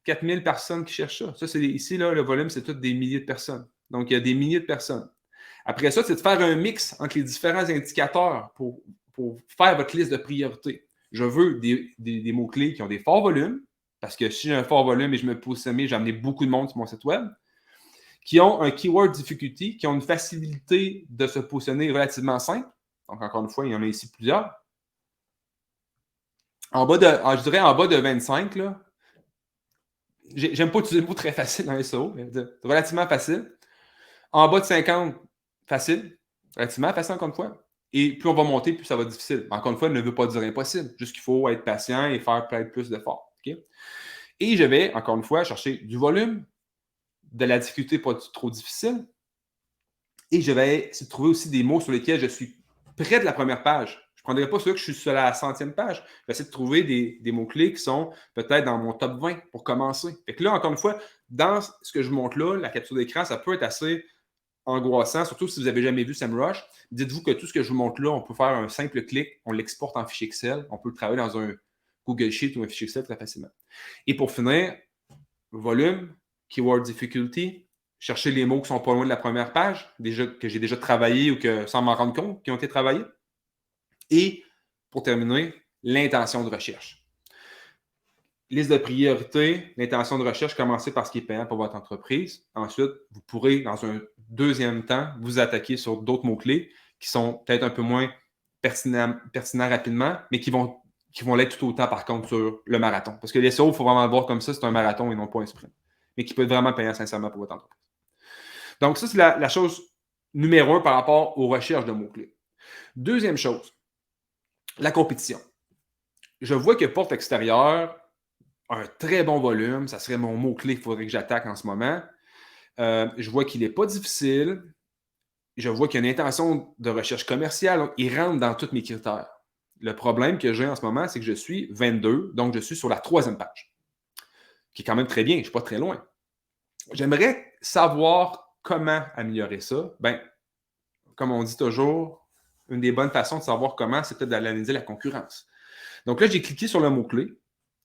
4000 personnes qui cherchent ça. Ça, c'est ici, là, le volume, c'est tout des milliers de personnes. Donc, il y a des milliers de personnes. Après ça, c'est de faire un mix entre les différents indicateurs pour faire votre liste de priorités. Je veux des mots-clés qui ont des forts volumes, parce que si j'ai un fort volume et je me positionne, j'ai amené beaucoup de monde sur mon site web, qui ont un keyword difficulty, qui ont une facilité de se positionner relativement simple. Donc, encore une fois, il y en a ici plusieurs. Je dirais en bas de 25, là, j'aime pas utiliser le mot très facile dans SEO, mais relativement facile. En bas de 50, facile. Relativement facile, encore une fois. Et plus on va monter, plus ça va être difficile. Encore une fois, il ne veut pas dire impossible. Juste qu'il faut être patient et faire peut-être plus d'efforts. Okay? Et je vais, encore une fois, chercher du volume, de la difficulté pas trop difficile. Et je vais essayer de trouver aussi des mots sur lesquels je suis près de la première page. Je ne prendrai pas ceux que je suis sur la 100e page. Je vais essayer de trouver des mots-clés qui sont peut-être dans mon top 20 pour commencer. Fait que là, encore une fois, dans ce que je montre là, la capture d'écran, ça peut être assez angoissant, surtout si vous n'avez jamais vu SEMrush. Dites-vous que tout ce que je vous montre là, on peut faire un simple clic, on l'exporte en fichier Excel, on peut le travailler dans un Google Sheet ou un fichier Excel très facilement. Et pour finir, volume, keyword difficulty, chercher les mots qui sont pas loin de la première page, que j'ai déjà travaillé ou que sans m'en rendre compte, qui ont été travaillés. Et pour terminer, l'intention de recherche. Liste de priorités, l'intention de recherche, commencez par ce qui est payant pour votre entreprise. Ensuite, vous pourrez, dans un deuxième temps, vous attaquer sur d'autres mots-clés qui sont peut-être un peu moins pertinents rapidement, mais qui vont l'être tout autant, par contre, sur le marathon. Parce que les SEO, il faut vraiment le voir comme ça, c'est un marathon et non pas un sprint. Mais qui peut être vraiment payant sincèrement pour votre entreprise. Donc, ça, c'est la chose numéro 1 par rapport aux recherches de mots-clés. Deuxième chose, la compétition. Je vois que porte extérieure a un très bon volume. Ça serait mon mot-clé qu'il faudrait que j'attaque en ce moment. Je vois qu'il n'est pas difficile. Je vois qu'il y a une intention de recherche commerciale. Donc, il rentre dans tous mes critères. Le problème que j'ai en ce moment, c'est que je suis 22, donc je suis sur la 3e page, qui est quand même très bien. Je ne suis pas très loin. J'aimerais savoir comment améliorer ça. Bien, comme on dit toujours, une des bonnes façons de savoir comment, c'est peut-être d'analyser la concurrence. Donc là, j'ai cliqué sur le mot-clé.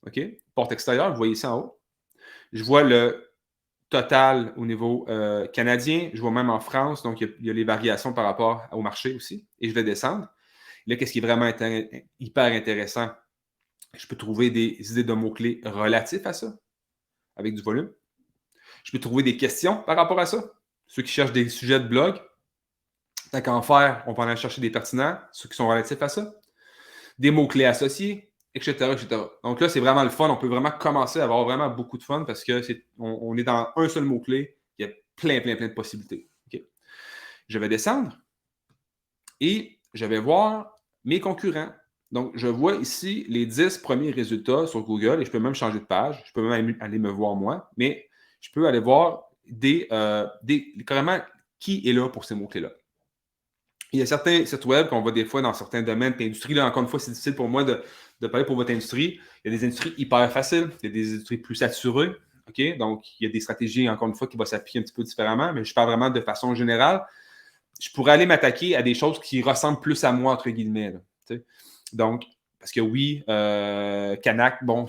OK? Porte extérieure, vous voyez ça en haut. Je vois le total au niveau canadien. Je vois même en France. Donc, il y a les variations par rapport au marché aussi. Et je vais descendre. Là, qu'est-ce qui est vraiment hyper intéressant? Je peux trouver des idées de mots-clés relatifs à ça, avec du volume. Je peux trouver des questions par rapport à ça. Ceux qui cherchent des sujets de blog, tant qu'en faire, on peut aller chercher des pertinents, ceux qui sont relatifs à ça. Des mots-clés associés, etc., etc. Donc là, c'est vraiment le fun. On peut vraiment commencer à avoir vraiment beaucoup de fun parce qu'on est dans un seul mot-clé. Il y a plein de possibilités. Okay? Je vais descendre et je vais voir mes concurrents. Donc, je vois ici les 10 premiers résultats sur Google et je peux même changer de page. Je peux même aller me voir moi, mais je peux aller voir carrément qui est là pour ces mots-clés-là. Il y a certains sites web qu'on voit des fois dans certains domaines d'industrie. Là, encore une fois, c'est difficile pour moi de parler pour votre industrie. Il y a des industries hyper faciles, il y a des industries plus saturées. Okay? Donc, il y a des stratégies, encore une fois, qui vont s'appliquer un petit peu différemment, mais je parle vraiment de façon générale. Je pourrais aller m'attaquer à des choses qui ressemblent plus à moi, entre guillemets. Là, donc, parce que oui, Canac, bon,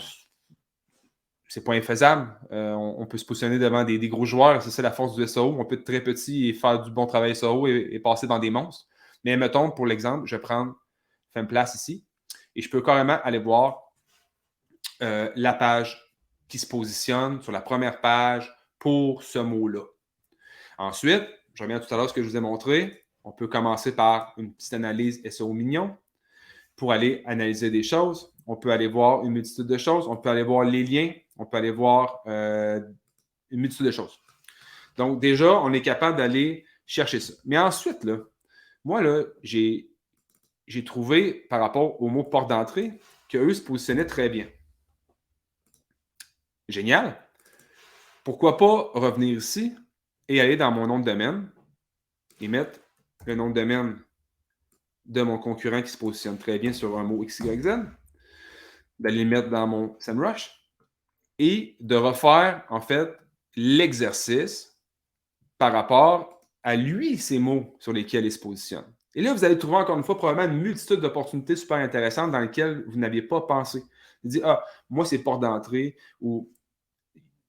c'est pas infaisable. On peut se positionner devant des gros joueurs. C'est ça la force du SEO. On peut être très petit et faire du bon travail SEO et passer dans des monstres. Mais mettons, pour l'exemple, je vais prendre Femplace ici et je peux carrément aller voir la page qui se positionne sur la première page pour ce mot-là. Ensuite, je reviens tout à l'heure à ce que je vous ai montré. On peut commencer par une petite analyse SEO mignon pour aller analyser des choses. On peut aller voir une multitude de choses. On peut aller voir les liens. On peut aller voir une multitude de choses. Donc, déjà, on est capable d'aller chercher ça. Mais ensuite, là, moi, là, j'ai trouvé, par rapport au mot porte d'entrée, qu'eux se positionnaient très bien. Génial. Pourquoi pas revenir ici et aller dans mon nom de domaine et mettre le nom de domaine de mon concurrent qui se positionne très bien sur un mot XYZ, d'aller le mettre dans mon SEMrush et de refaire, en fait, l'exercice par rapport à lui, ces mots sur lesquels il se positionne. Et là, vous allez trouver encore une fois probablement une multitude d'opportunités super intéressantes dans lesquelles vous n'aviez pas pensé. Vous dites, moi, c'est porte d'entrée ou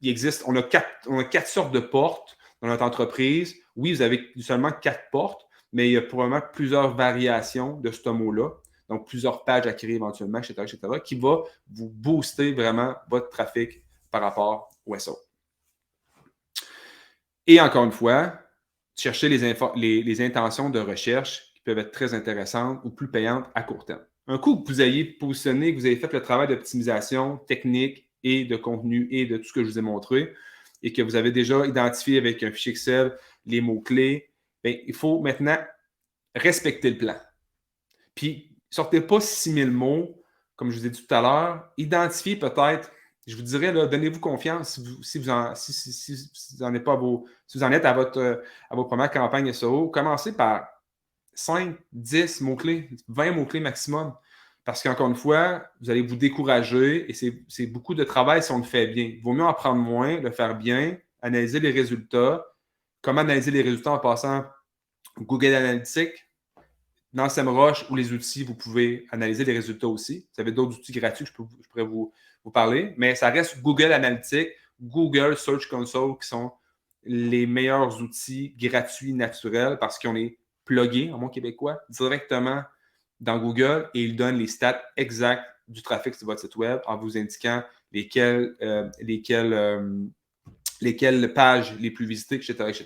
il existe, on a quatre sortes de portes dans notre entreprise. Oui, vous avez seulement 4 portes, mais il y a probablement plusieurs variations de ce mot-là. Donc, plusieurs pages à créer éventuellement, etc., qui va vous booster vraiment votre trafic par rapport au SEO. Et encore une fois, chercher les intentions de recherche qui peuvent être très intéressantes ou plus payantes à court terme. Un coup que vous ayez positionné, que vous avez fait le travail d'optimisation technique et de contenu et de tout ce que je vous ai montré, et que vous avez déjà identifié avec un fichier Excel les mots-clés, bien, il faut maintenant respecter le plan. Puis, sortez pas 6000 mots, comme je vous ai dit tout à l'heure. Identifiez peut-être, je vous dirais, là, donnez-vous confiance si vous en êtes à vos premières campagnes SEO. Commencez par 5, 10 mots-clés, 20 mots-clés maximum. Parce qu'encore une fois, vous allez vous décourager et c'est beaucoup de travail si on le fait bien. Il vaut mieux en prendre moins, le faire bien, analyser les résultats, comment analyser les résultats en passant Google Analytics. Dans SEMrush ou les outils, vous pouvez analyser les résultats aussi. Vous avez d'autres outils gratuits que je pourrais vous parler, mais ça reste Google Analytics, Google Search Console qui sont les meilleurs outils gratuits naturels parce qu'on est plugué, en mot québécois, directement dans Google et ils donnent les stats exacts du trafic sur votre site web en vous indiquant lesquelles pages les plus visitées, etc., etc.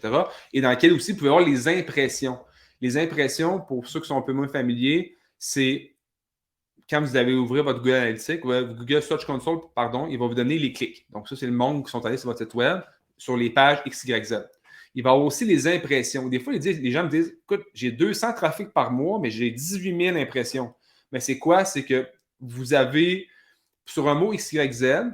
Et dans lesquelles aussi, vous pouvez avoir les impressions. Les impressions, pour ceux qui sont un peu moins familiers, c'est quand vous allez ouvrir votre Google Analytics, Google Search Console, pardon, il va vous donner les clics. Donc, ça, c'est le monde qui sont allés sur votre site web, sur les pages XYZ. Il va y avoir aussi les impressions. Des fois, les gens me disent, écoute, j'ai 200 trafics par mois, mais j'ai 18 000 impressions. Mais c'est quoi? C'est que vous avez, sur un mot XYZ,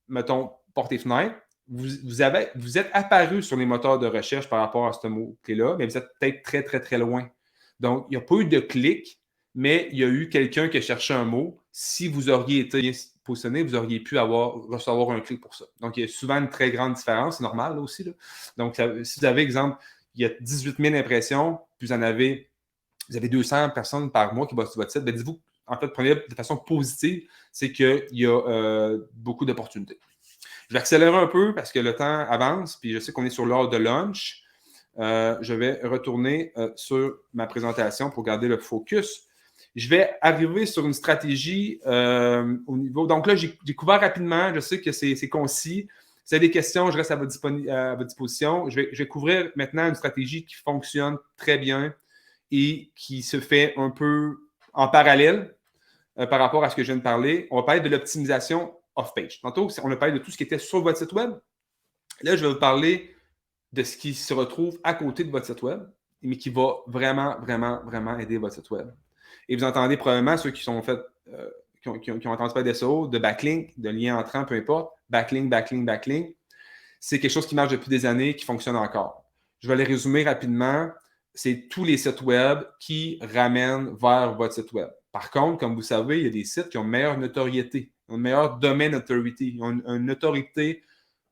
mettons, porte et fenêtre, vous êtes apparu sur les moteurs de recherche par rapport à ce mot-clé-là, mais vous êtes peut-être très, très, très loin. Donc, il n'y a pas eu de clic, mais il y a eu quelqu'un qui a cherché un mot. Si vous auriez été bien positionné, vous auriez pu recevoir un clic pour ça. Donc, il y a souvent une très grande différence, c'est normal là aussi. Là. Donc, si vous avez, exemple, il y a 18 000 impressions, puis vous avez 200 personnes par mois qui bossent sur votre site, bien, dites-vous, en fait, prenez de façon positive, c'est qu'il y a beaucoup d'opportunités. Je vais accélérer un peu parce que le temps avance, puis je sais qu'on est sur l'heure de lunch. Je vais retourner sur ma présentation pour garder le focus. Je vais arriver sur une stratégie au niveau. Donc là, j'ai couvert rapidement. Je sais que c'est concis. Si vous avez des questions, je reste à votre disposition. Je vais couvrir maintenant une stratégie qui fonctionne très bien et qui se fait un peu en parallèle par rapport à ce que je viens de parler. On va parler de l'optimisation off-page. Tantôt, on a parlé de tout ce qui était sur votre site web. Là, je vais vous parler de ce qui se retrouve à côté de votre site web, mais qui va vraiment, vraiment, vraiment aider votre site web. Et vous entendez probablement ceux qui sont faits, qui ont entendu parler d'SEO, de backlink, de liens entrants, peu importe. Backlink, backlink, backlink. C'est quelque chose qui marche depuis des années, qui fonctionne encore. Je vais les résumer rapidement. C'est tous les sites web qui ramènent vers votre site web. Par contre, comme vous savez, il y a des sites qui ont une meilleure notoriété, une meilleure domaine authority, ils ont une autorité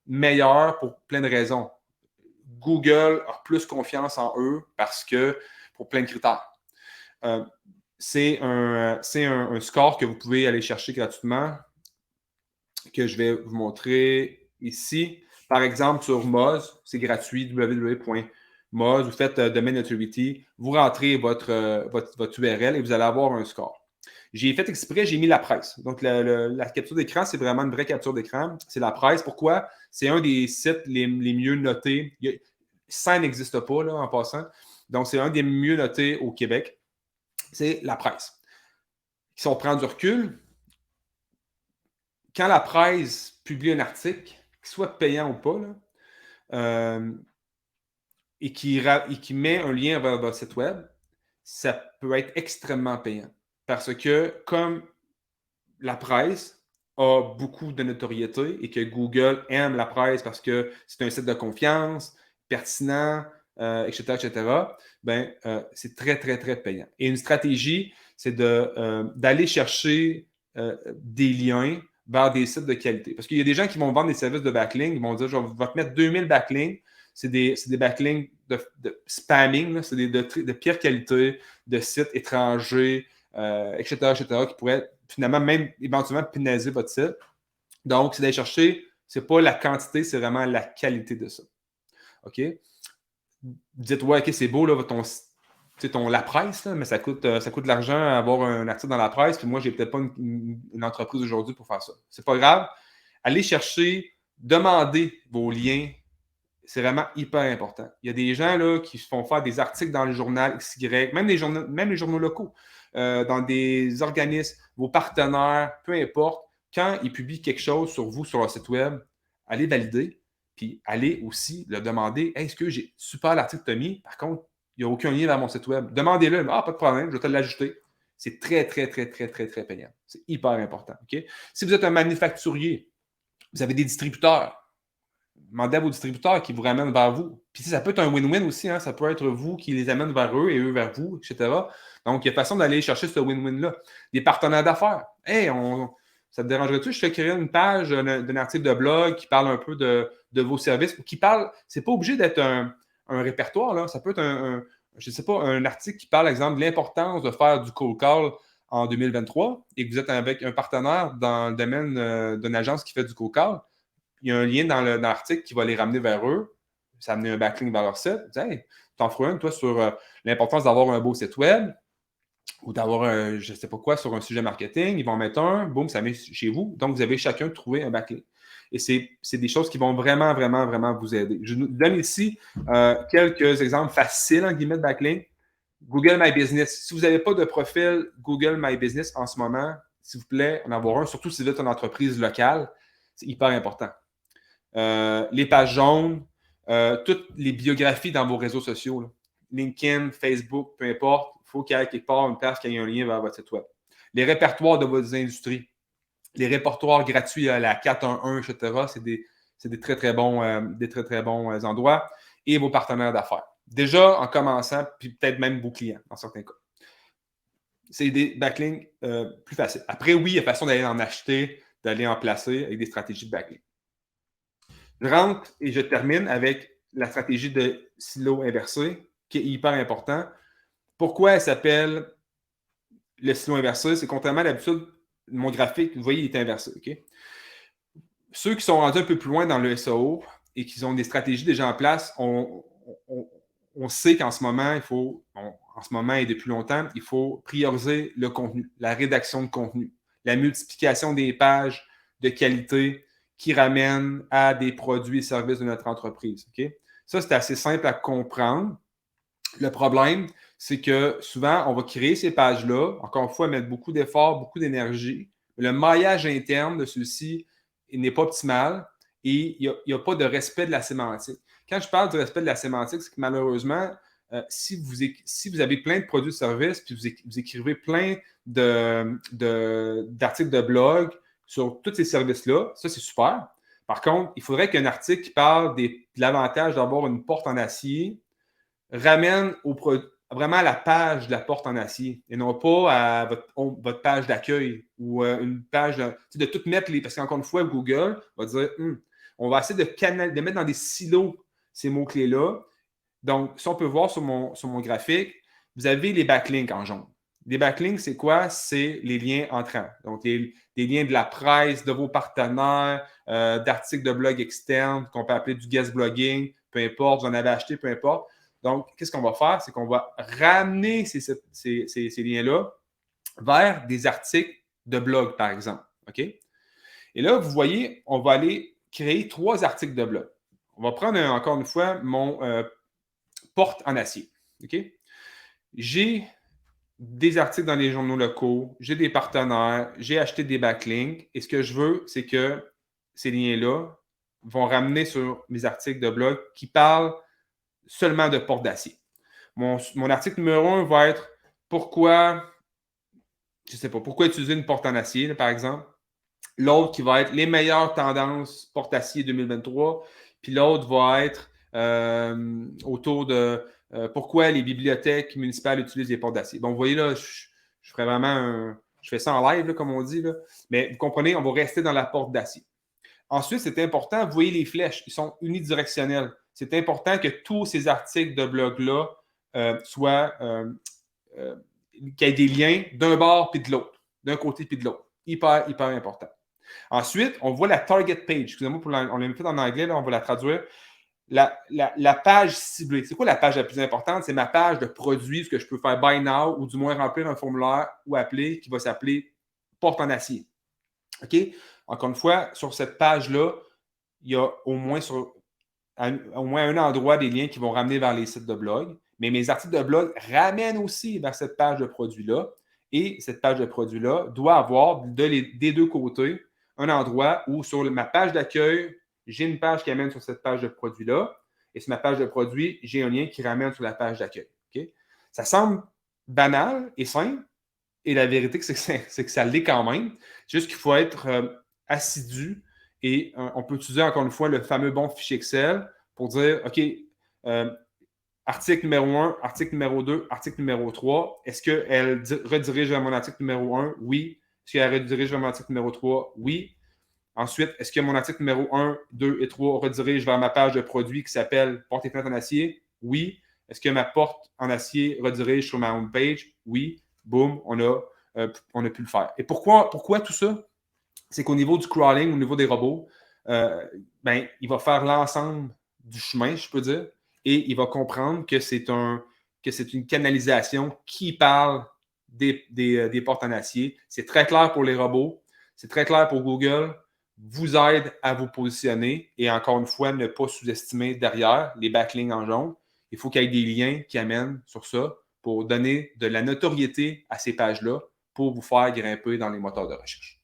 meilleure pour plein de raisons. Google a plus confiance en eux parce que, pour plein de critères. C'est un score que vous pouvez aller chercher gratuitement, que je vais vous montrer ici. Par exemple, sur Moz, c'est gratuit, www.moz, vous faites Domain Authority, vous rentrez votre URL et vous allez avoir un score. J'ai fait exprès, j'ai mis la presse. Donc, la capture d'écran, c'est vraiment une vraie capture d'écran. C'est la presse. Pourquoi? C'est un des sites les mieux notés. Ça n'existe pas, là, en passant. Donc, c'est un des mieux notés au Québec. C'est la presse. Si on prend du recul, quand la presse publie un article, qu'il soit payant ou pas, là, et qui met un lien vers votre site web, ça peut être extrêmement payant. Parce que comme la presse a beaucoup de notoriété et que Google aime la presse parce que c'est un site de confiance, pertinent, etc., ben, c'est très, très, très payant. Et une stratégie, c'est d'aller chercher des liens vers des sites de qualité. Parce qu'il y a des gens qui vont vendre des services de backlink, ils vont dire, je vais te mettre 2000 backlinks. C'est des backlinks de spamming, c'est de pire qualité, de sites étrangers, etc., qui pourraient finalement même éventuellement pénaliser votre site. Donc, c'est d'aller chercher, c'est pas la quantité, c'est vraiment la qualité de ça. OK? Dites, ouais, OK, c'est beau, là, la presse, là, mais ça coûte de l'argent à avoir un article dans la presse, puis moi, j'ai peut-être pas une entreprise aujourd'hui pour faire ça. C'est pas grave. Allez chercher, demandez vos liens. C'est vraiment hyper important. Il y a des gens là, qui se font faire des articles dans le journal XY, même les journaux locaux, dans des organismes, vos partenaires, peu importe, quand ils publient quelque chose sur vous, sur leur site web, allez valider, puis allez aussi le demander. Hey, est-ce que j'ai super l'article que tu as mis? Par contre, il n'y a aucun lien vers mon site web. Demandez-le. Ah, pas de problème, je vais te l'ajouter. C'est très, très, très, très, très, très payant. C'est hyper important. OK? Si vous êtes un manufacturier, vous avez des distributeurs, demandez à vos distributeurs qui vous ramènent vers vous. Puis ça peut être un win-win aussi, hein? Ça peut être vous qui les amène vers eux et eux vers vous, etc. Donc, il y a façon d'aller chercher ce win-win-là. Des partenaires d'affaires. Hey, ça te dérangerait-tu? Je fais créer une page d'un article de blog qui parle un peu de vos services ou qui parle, c'est pas obligé d'être un répertoire, là. Ça peut être je ne sais pas, un article qui parle, exemple, de l'importance de faire du cold call en 2023 et que vous êtes avec un partenaire dans le domaine d'une agence qui fait du cold call. Il y a un lien dans l'article qui va les ramener vers eux. Ça amener un backlink vers leur site. Hey, t'en feras un, toi, sur l'importance d'avoir un beau site web ou d'avoir un, je ne sais pas quoi, sur un sujet marketing. Ils vont mettre un, boum, ça met chez vous. Donc, vous avez chacun trouvé un backlink. Et c'est des choses qui vont vraiment, vraiment, vraiment vous aider. Je vous donne ici quelques exemples faciles, en guillemets, de backlink. Google My Business. Si vous n'avez pas de profil Google My Business en ce moment, s'il vous plaît, en avoir un, surtout si vous êtes une entreprise locale, c'est hyper important. Les pages jaunes, toutes les biographies dans vos réseaux sociaux, là. LinkedIn, Facebook, peu importe, il faut qu'il y ait quelque part une page qui ait un lien vers votre site web. Les répertoires de vos industries, les répertoires gratuits à la 411, etc., c'est des très, très bons, endroits. Et vos partenaires d'affaires. Déjà, en commençant, puis peut-être même vos clients, dans certains cas. C'est des backlinks plus faciles. Après, oui, il y a façon d'aller en acheter, d'aller en placer avec des stratégies de backlink. Je rentre et je termine avec la stratégie de silo inversé, qui est hyper important. Pourquoi elle s'appelle le silo inversé? C'est contrairement à l'habitude, mon graphique, vous voyez, il est inversé. Okay? Ceux qui sont rendus un peu plus loin dans le SEO et qui ont des stratégies déjà en place, on sait qu'en ce moment, en ce moment et depuis longtemps, il faut prioriser le contenu, la rédaction de contenu, la multiplication des pages de qualité qui ramènent à des produits et services de notre entreprise. Okay? Ça, c'est assez simple à comprendre. Le problème, c'est que souvent, on va créer ces pages-là, encore une fois, mettre beaucoup d'efforts, beaucoup d'énergie. Le maillage interne de ceux-ci n'est pas optimal et il n'y a pas de respect de la sémantique. Quand je parle du respect de la sémantique, c'est que malheureusement, si vous avez plein de produits et services, puis vous écrivez plein d'articles de blog sur tous ces services-là, ça, c'est super. Par contre, il faudrait qu'un article qui parle de l'avantage d'avoir une porte en acier ramène vraiment à la page de la porte en acier et non pas à votre page d'accueil ou une page de tout mettre parce qu'encore une fois, Google va dire on va essayer de mettre dans des silos ces mots-clés-là. Donc, si on peut voir sur mon graphique, vous avez les backlinks en jaune. Les backlinks, c'est quoi? C'est les liens entrants. Donc, des liens de la presse, de vos partenaires, d'articles de blog externes qu'on peut appeler du guest blogging, peu importe, vous en avez acheté, peu importe. Donc, qu'est-ce qu'on va faire? C'est qu'on va ramener ces liens-là vers des articles de blog, par exemple. OK? Et là, vous voyez, on va aller créer 3 articles de blog. On va prendre encore une fois mon porte en acier. OK? J'ai des articles dans les journaux locaux, j'ai des partenaires, j'ai acheté des backlinks. Et ce que je veux, c'est que ces liens-là vont ramener sur mes articles de blog qui parlent seulement de porte d'acier. Mon article numéro 1 va être pourquoi, je ne sais pas, pourquoi utiliser une porte en acier, là, par exemple. L'autre qui va être les meilleures tendances porte acier 2023. Puis l'autre va être autour de pourquoi les bibliothèques municipales utilisent les portes d'acier. Bon, vous voyez là, je ferais vraiment je fais ça en live, là, comme on dit. Là. Mais vous comprenez, on va rester dans la porte d'acier. Ensuite, c'est important, vous voyez les flèches, ils sont unidirectionnels. C'est important que tous ces articles de blog-là soient, qu'il y ait des liens d'un bord puis de l'autre, d'un côté puis de l'autre. Hyper, hyper important. Ensuite, on voit la target page. Excusez-moi, on l'a fait en anglais, là, on va la traduire. La page ciblée. C'est quoi la page la plus importante? C'est ma page de produit, ce que je peux faire buy now ou du moins remplir un formulaire ou appeler qui va s'appeler porte en acier. OK? Encore une fois, sur cette page-là, il y a au moins un endroit des liens qui vont ramener vers les sites de blog. Mais mes articles de blog ramènent aussi vers cette page de produit-là. Et cette page de produit-là doit avoir des deux côtés un endroit où sur ma page d'accueil, j'ai une page qui amène sur cette page de produit-là. Et sur ma page de produit, j'ai un lien qui ramène sur la page d'accueil. Okay? Ça semble banal et simple. Et la vérité, c'est que ça l'est quand même. C'est juste qu'il faut être assidu et on peut utiliser encore une fois le fameux bon fichier Excel pour dire, OK, article numéro 1, article numéro 2, article numéro 3, est-ce qu'elle redirige vers mon article numéro 1? Oui. Est-ce qu'elle redirige vers mon article numéro 3? Oui. Ensuite, est-ce que mon article numéro 1, 2 et 3 redirige vers ma page de produit qui s'appelle Porte et fenêtre en acier? Oui. Est-ce que ma porte en acier redirige sur ma home page? Oui. Boum, on a pu le faire. Et pourquoi tout ça? C'est qu'au niveau du crawling, au niveau des robots, il va faire l'ensemble du chemin, je peux dire, et il va comprendre que c'est une canalisation qui parle des portes en acier. C'est très clair pour les robots, c'est très clair pour Google, vous aide à vous positionner et encore une fois, ne pas sous-estimer derrière les backlinks en jaune. Il faut qu'il y ait des liens qui amènent sur ça pour donner de la notoriété à ces pages-là pour vous faire grimper dans les moteurs de recherche.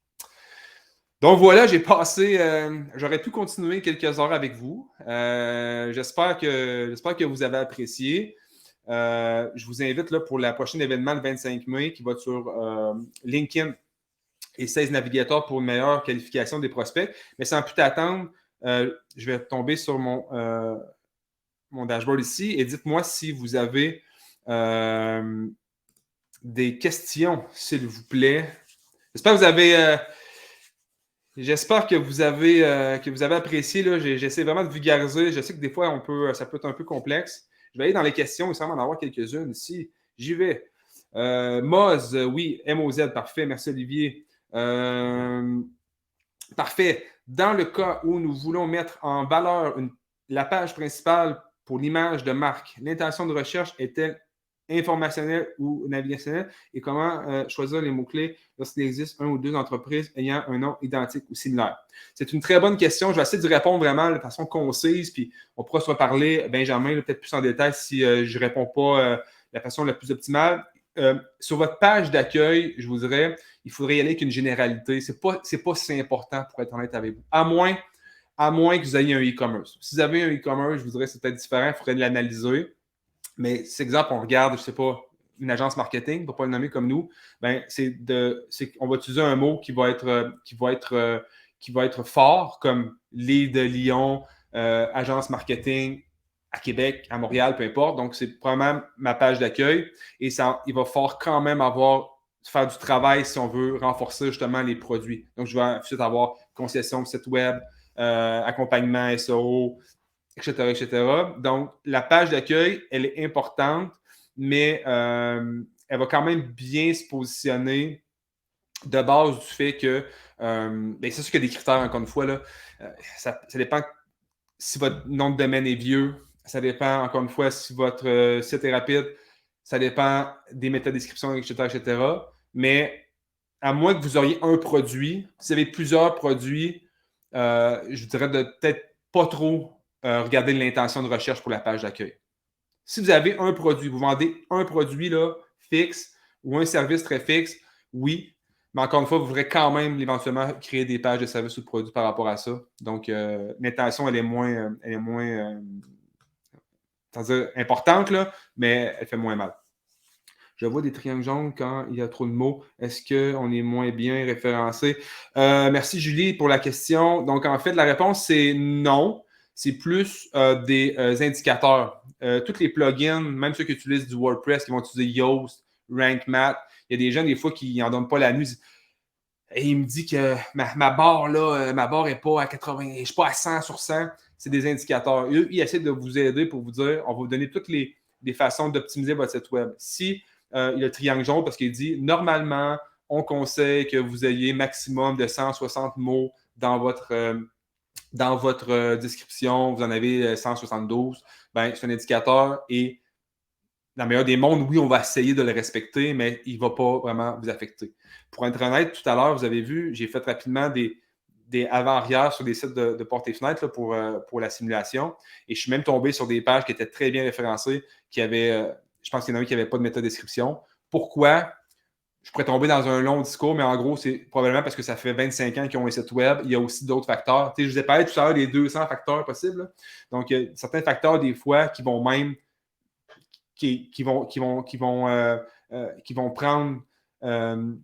Donc voilà, j'aurais pu continuer quelques heures avec vous. J'espère que vous avez apprécié. Je vous invite là, pour le prochain événement le 25 mai qui va être sur LinkedIn et 16 navigateurs pour une meilleure qualification des prospects. Mais sans plus t'attendre, je vais tomber sur mon dashboard ici et dites-moi si vous avez des questions, s'il vous plaît. J'espère que vous avez apprécié. Là. J'essaie vraiment de vulgariser. Je sais que des fois, ça peut être un peu complexe. Je vais aller dans les questions. Il semble en avoir quelques-unes ici. J'y vais. Moz, oui. M-O-Z, parfait. Merci, Olivier. Parfait. Dans le cas où nous voulons mettre en valeur la page principale pour l'image de marque, l'intention de recherche est-elle informationnelle ou navigationnelle et comment choisir les mots-clés lorsqu'il existe un ou deux entreprises ayant un nom identique ou similaire? C'est une très bonne question. Je vais essayer de répondre vraiment de façon concise, puis on pourra se reparler, Benjamin, peut-être plus en détail si je ne réponds pas de la façon la plus optimale. Sur votre page d'accueil, je vous dirais, il faudrait y aller avec une généralité. Ce n'est pas si important pour être honnête avec vous. À moins que vous ayez un e-commerce. Si vous avez un e-commerce, je vous dirais que c'est peut-être différent, il faudrait l'analyser. Mais si, exemple, on regarde, je ne sais pas, une agence marketing, pour ne pas le nommer comme nous, on va utiliser un mot qui va être fort, comme les de Lyon, agence marketing à Québec, à Montréal, peu importe. Donc, c'est probablement ma page d'accueil. Et il va falloir quand même faire du travail si on veut renforcer justement les produits. Donc, je vais ensuite avoir concession, site web, accompagnement SEO, etc., etc. Donc, la page d'accueil, elle est importante, mais elle va quand même bien se positionner de base du fait que, c'est sûr qu'il y a des critères, encore une fois, là, ça dépend si votre nom de domaine est vieux, ça dépend, encore une fois, si votre site est rapide, ça dépend des métadescriptions, etc., etc. Mais à moins que vous auriez un produit, si vous avez plusieurs produits, je dirais de peut-être pas trop regarder l'intention de recherche pour la page d'accueil. Si vous avez un produit, vous vendez un produit là, fixe ou un service très fixe, oui, mais encore une fois, vous voudrez quand même éventuellement créer des pages de services ou de produits par rapport à ça. Donc, l'intention, elle est moins importante, là, mais elle fait moins mal. Je vois des triangles jaunes quand il y a trop de mots. Est-ce qu'on est moins bien référencé? Merci Julie pour la question. Donc, en fait, la réponse, c'est non. C'est plus des indicateurs. Tous les plugins, même ceux qui utilisent du WordPress, qui vont utiliser Yoast, RankMath, il y a des gens, des fois, qui n'en donnent pas la nuit. Et il me dit que ma barre, là, ma barre n'est pas à 80, je ne suis pas à 100 sur 100. C'est des indicateurs. Eux, ils essaient de vous aider pour vous dire, on va vous donner toutes les façons d'optimiser votre site web. Si il y a le triangle jaune, parce qu'il dit, normalement, on conseille que vous ayez maximum de 160 mots dans votre description. Vous en avez 172. C'est un indicateur et dans le meilleur des mondes, oui, on va essayer de le respecter, mais il ne va pas vraiment vous affecter. Pour être honnête, tout à l'heure, vous avez vu, j'ai fait rapidement des avant-arrière sur des sites de portes et fenêtres là, pour la simulation. Et je suis même tombé sur des pages qui étaient très bien référencées, qui avaient, je pense qu'il y en a qui n'avaient pas de métadescription. Pourquoi? Je pourrais tomber dans un long discours, mais en gros, c'est probablement parce que ça fait 25 ans qu'ils ont un site web. Il y a aussi d'autres facteurs. Je vous ai parlé tout à l'heure des 200 facteurs possibles. Là. Donc, il y a certains facteurs, des fois, qui vont même qui vont prendre, comment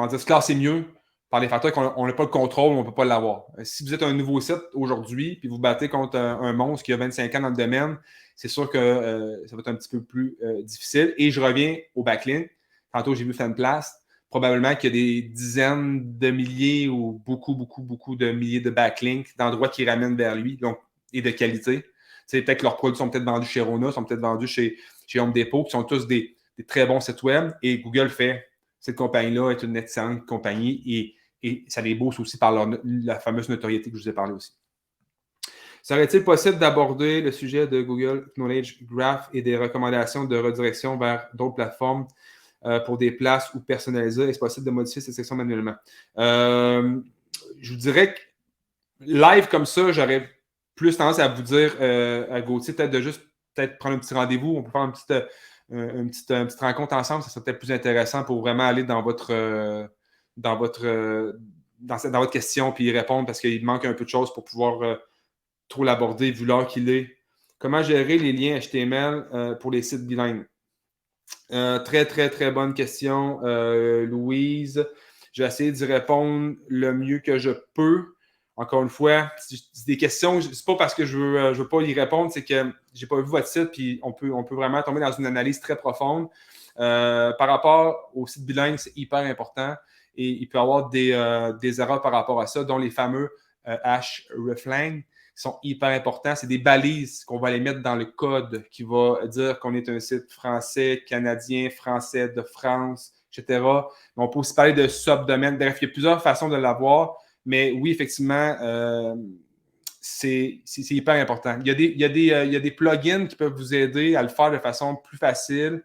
dire, se classer mieux par les facteurs qu'on n'a pas le contrôle, on ne peut pas l'avoir. Si vous êtes un nouveau site aujourd'hui, puis vous battez contre un monstre qui a 25 ans dans le domaine, c'est sûr que ça va être un petit peu plus difficile. Et je reviens au backlink. Tantôt, j'ai vu Fanplast. Probablement qu'il y a des dizaines de milliers ou beaucoup, beaucoup, beaucoup de milliers de backlinks d'endroits qui ramènent vers lui, donc, et de qualité. sais, peut-être que leurs produits sont peut-être vendus chez Rona, sont peut-être vendus chez Home Depot, qui sont tous des très bons sites web. Et Google fait, cette compagnie-là est une excellente compagnie et ça les booste aussi par la fameuse notoriété que je vous ai parlé aussi. Serait-il possible d'aborder le sujet de Google Knowledge Graph et des recommandations de redirection vers d'autres plateformes pour des places ou personnaliser? Est-ce possible de modifier cette section manuellement? Je vous dirais que live comme ça, j'aurais plus tendance à vous dire à Gauthier, peut-être de juste prendre un petit rendez-vous. On peut faire une petite rencontre ensemble. Ça serait peut-être plus intéressant pour vraiment aller dans votre question puis y répondre parce qu'il manque un peu de choses pour pouvoir trop l'aborder vu l'heure qu'il est. Comment gérer les liens HTML pour les sites bilingues? Très, très, très bonne question, Louise. Je vais essayer d'y répondre le mieux que je peux. Encore une fois, c'est des questions, c'est pas parce que je veux pas y répondre, c'est que j'ai pas vu votre site, puis on peut vraiment tomber dans une analyse très profonde. Par rapport au site bilingue, c'est hyper important et il peut y avoir des erreurs par rapport à ça, dont les fameux hreflang qui sont hyper importants. C'est des balises qu'on va aller mettre dans le code qui va dire qu'on est un site français, canadien, français de France, etc. Mais on peut aussi parler de subdomaine. Bref, il y a plusieurs façons de l'avoir. Mais oui, effectivement, c'est hyper important. Il y a des plugins qui peuvent vous aider à le faire de façon plus facile,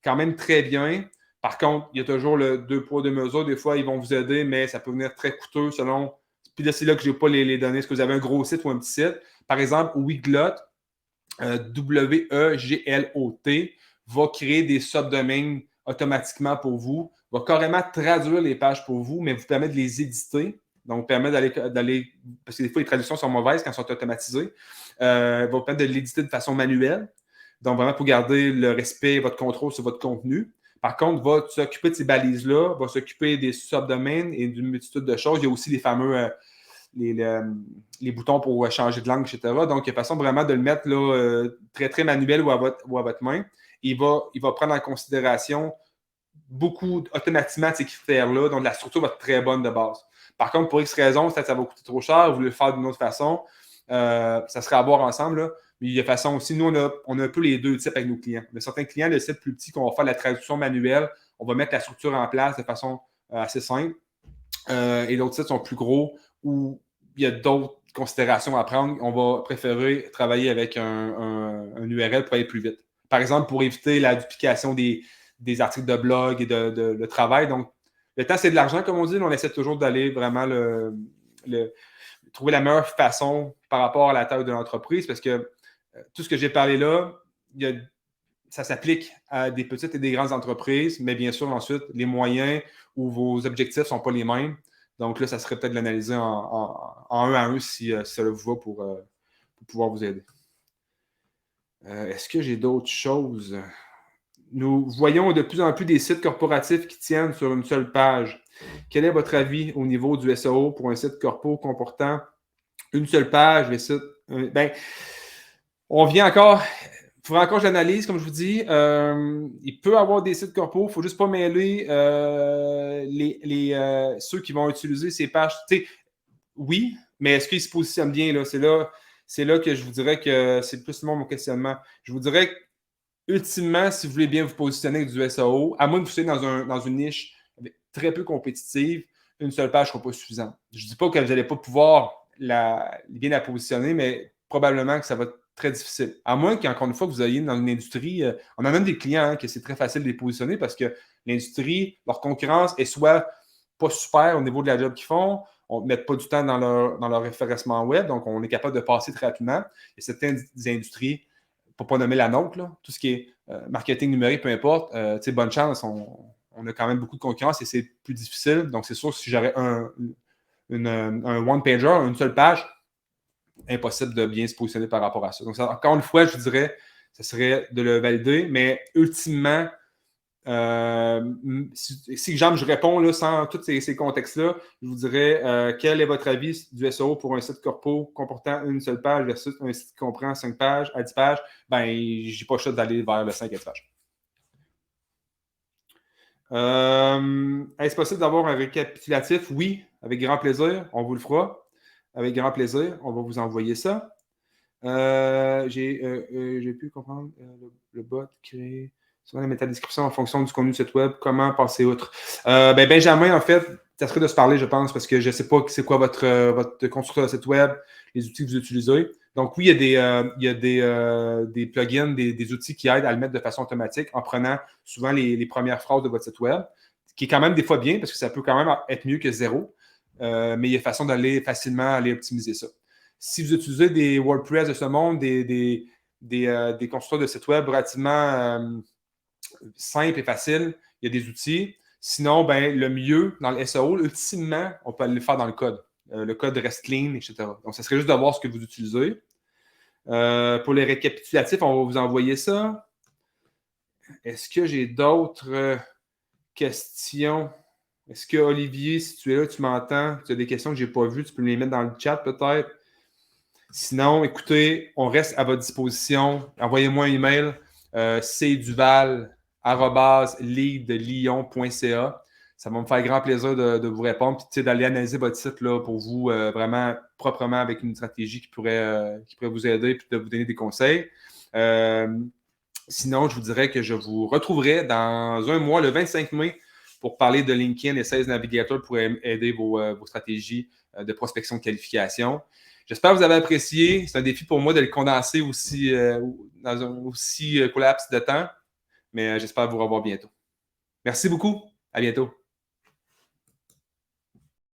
quand même très bien. Par contre, il y a toujours le 2 poids, 2 mesures. Des fois, ils vont vous aider, mais ça peut venir très coûteux selon. Puis là, c'est là que je n'ai pas les données. Est-ce que vous avez un gros site ou un petit site? Par exemple, Weglot, W-E-G-L-O-T, va créer des subdomaines automatiquement pour vous, va carrément traduire les pages pour vous, mais vous permet de les éditer. Donc, permet d'aller, parce que des fois, les traductions sont mauvaises quand elles sont automatisées. Va vous permettre de l'éditer de façon manuelle. Donc, vraiment pour garder le respect, votre contrôle sur votre contenu. Par contre, va s'occuper de ces balises-là, va s'occuper des subdomaines et d'une multitude de choses. Il y a aussi les fameux les boutons pour changer de langue, etc. Donc, il y a façon vraiment de le mettre là, très, très manuel ou à votre main. Il va prendre en considération beaucoup automatiquement de ces critères-là. Donc, la structure va être très bonne de base. Par contre, pour X raisons, ça va coûter trop cher, vous voulez le faire d'une autre façon, ça serait à voir ensemble. Là. Mais il y a façon aussi, nous, on a un peu les deux types avec nos clients. On a certains clients, le site plus petit, qu'on va faire la traduction manuelle, on va mettre la structure en place de façon assez simple. Et d'autres sites sont plus gros où il y a d'autres considérations à prendre. On va préférer travailler avec un URL pour aller plus vite. Par exemple, pour éviter la duplication des articles de blog et de travail. Donc, le temps, c'est de l'argent, comme on dit. On essaie toujours d'aller vraiment trouver la meilleure façon par rapport à la taille de l'entreprise parce que tout ce que j'ai parlé là, ça s'applique à des petites et des grandes entreprises, mais bien sûr, ensuite, les moyens ou vos objectifs ne sont pas les mêmes. Donc là, ça serait peut-être de l'analyser en un à un si ça vous va pour pouvoir vous aider. Est-ce que j'ai d'autres choses? Nous voyons de plus en plus des sites corporatifs qui tiennent sur une seule page. Quel est votre avis au niveau du SEO pour un site corpo comportant une seule page? On vient encore. Il faudra encore que j'analyse, comme je vous dis. Il peut y avoir des sites corpo. Il ne faut juste pas mêler ceux qui vont utiliser ces pages. Oui, mais est-ce qu'ils se positionnent bien? Là? C'est là que je vous dirais que c'est plus mon questionnement. Je vous dirais que ultimement, si vous voulez bien vous positionner avec du SEO, à moins que vous soyez dans une niche très peu compétitive, une seule page ne sera pas suffisante. Je ne dis pas que vous n'allez pas pouvoir bien la positionner, mais probablement que ça va être très difficile. À moins qu'encore une fois, vous ayez dans une industrie, on a même des clients que c'est très facile de les positionner parce que l'industrie, leur concurrence est soit pas super au niveau de la job qu'ils font, on ne met pas du temps dans leur référencement web, donc on est capable de passer très rapidement. Il y a certaines industries, pour ne pas nommer la nôtre, là, tout ce qui est marketing numérique, peu importe, bonne chance, on a quand même beaucoup de concurrence et c'est plus difficile. Donc, c'est sûr que si j'aurais un one-pager, une seule page, impossible de bien se positionner par rapport à ça. Donc, ça, encore une fois, je vous dirais, ce serait de le valider, mais ultimement, si je réponds là, sans tous ces contextes-là, je vous dirais quel est votre avis du SEO pour un site corpo comportant une seule page versus un site qui comprend 5 pages à 10 pages? Ben, j'ai pas le choix d'aller vers le 5 à 10 pages. Est-ce possible d'avoir un récapitulatif? Oui, avec grand plaisir. On vous le fera. Avec grand plaisir. On va vous envoyer ça. J'ai pu comprendre le bot créé. Souvent, les mettre la description en fonction du contenu de site web. Comment passer outre? Benjamin, en fait, ça serait de se parler, je pense, parce que je ne sais pas c'est quoi votre constructeur de site web, les outils que vous utilisez. Donc, oui, il y a des plugins, des outils qui aident à le mettre de façon automatique en prenant souvent les premières phrases de votre site web, ce qui est quand même des fois bien parce que ça peut quand même être mieux que zéro. Mais il y a façon d'aller facilement aller optimiser ça. Si vous utilisez des WordPress de ce monde, des constructeurs de sites web relativement simples et faciles, il y a des outils. Sinon, ben, le mieux dans le SEO, ultimement, on peut aller le faire dans le code. Le code reste clean, etc. Donc, ça serait juste de voir ce que vous utilisez. Pour les récapitulatifs, on va vous envoyer ça. Est-ce que j'ai d'autres questions? Est-ce que Olivier, si tu es là, tu m'entends? Tu as des questions que je n'ai pas vues, tu peux me les mettre dans le chat peut-être. Sinon, écoutez, on reste à votre disposition. Envoyez-moi un email, cduval@leaddelion.ca. Ça va me faire grand plaisir de vous répondre et d'aller analyser votre site là, pour vous vraiment proprement avec une stratégie qui pourrait vous aider et de vous donner des conseils. Sinon, je vous dirais que je vous retrouverai dans un mois, le 25 mai, pour parler de LinkedIn et 16 navigateurs pour aider vos stratégies de prospection de qualification. J'espère que vous avez apprécié. C'est un défi pour moi de le condenser aussi dans un aussi court laps de temps, mais j'espère vous revoir bientôt. Merci beaucoup. À bientôt.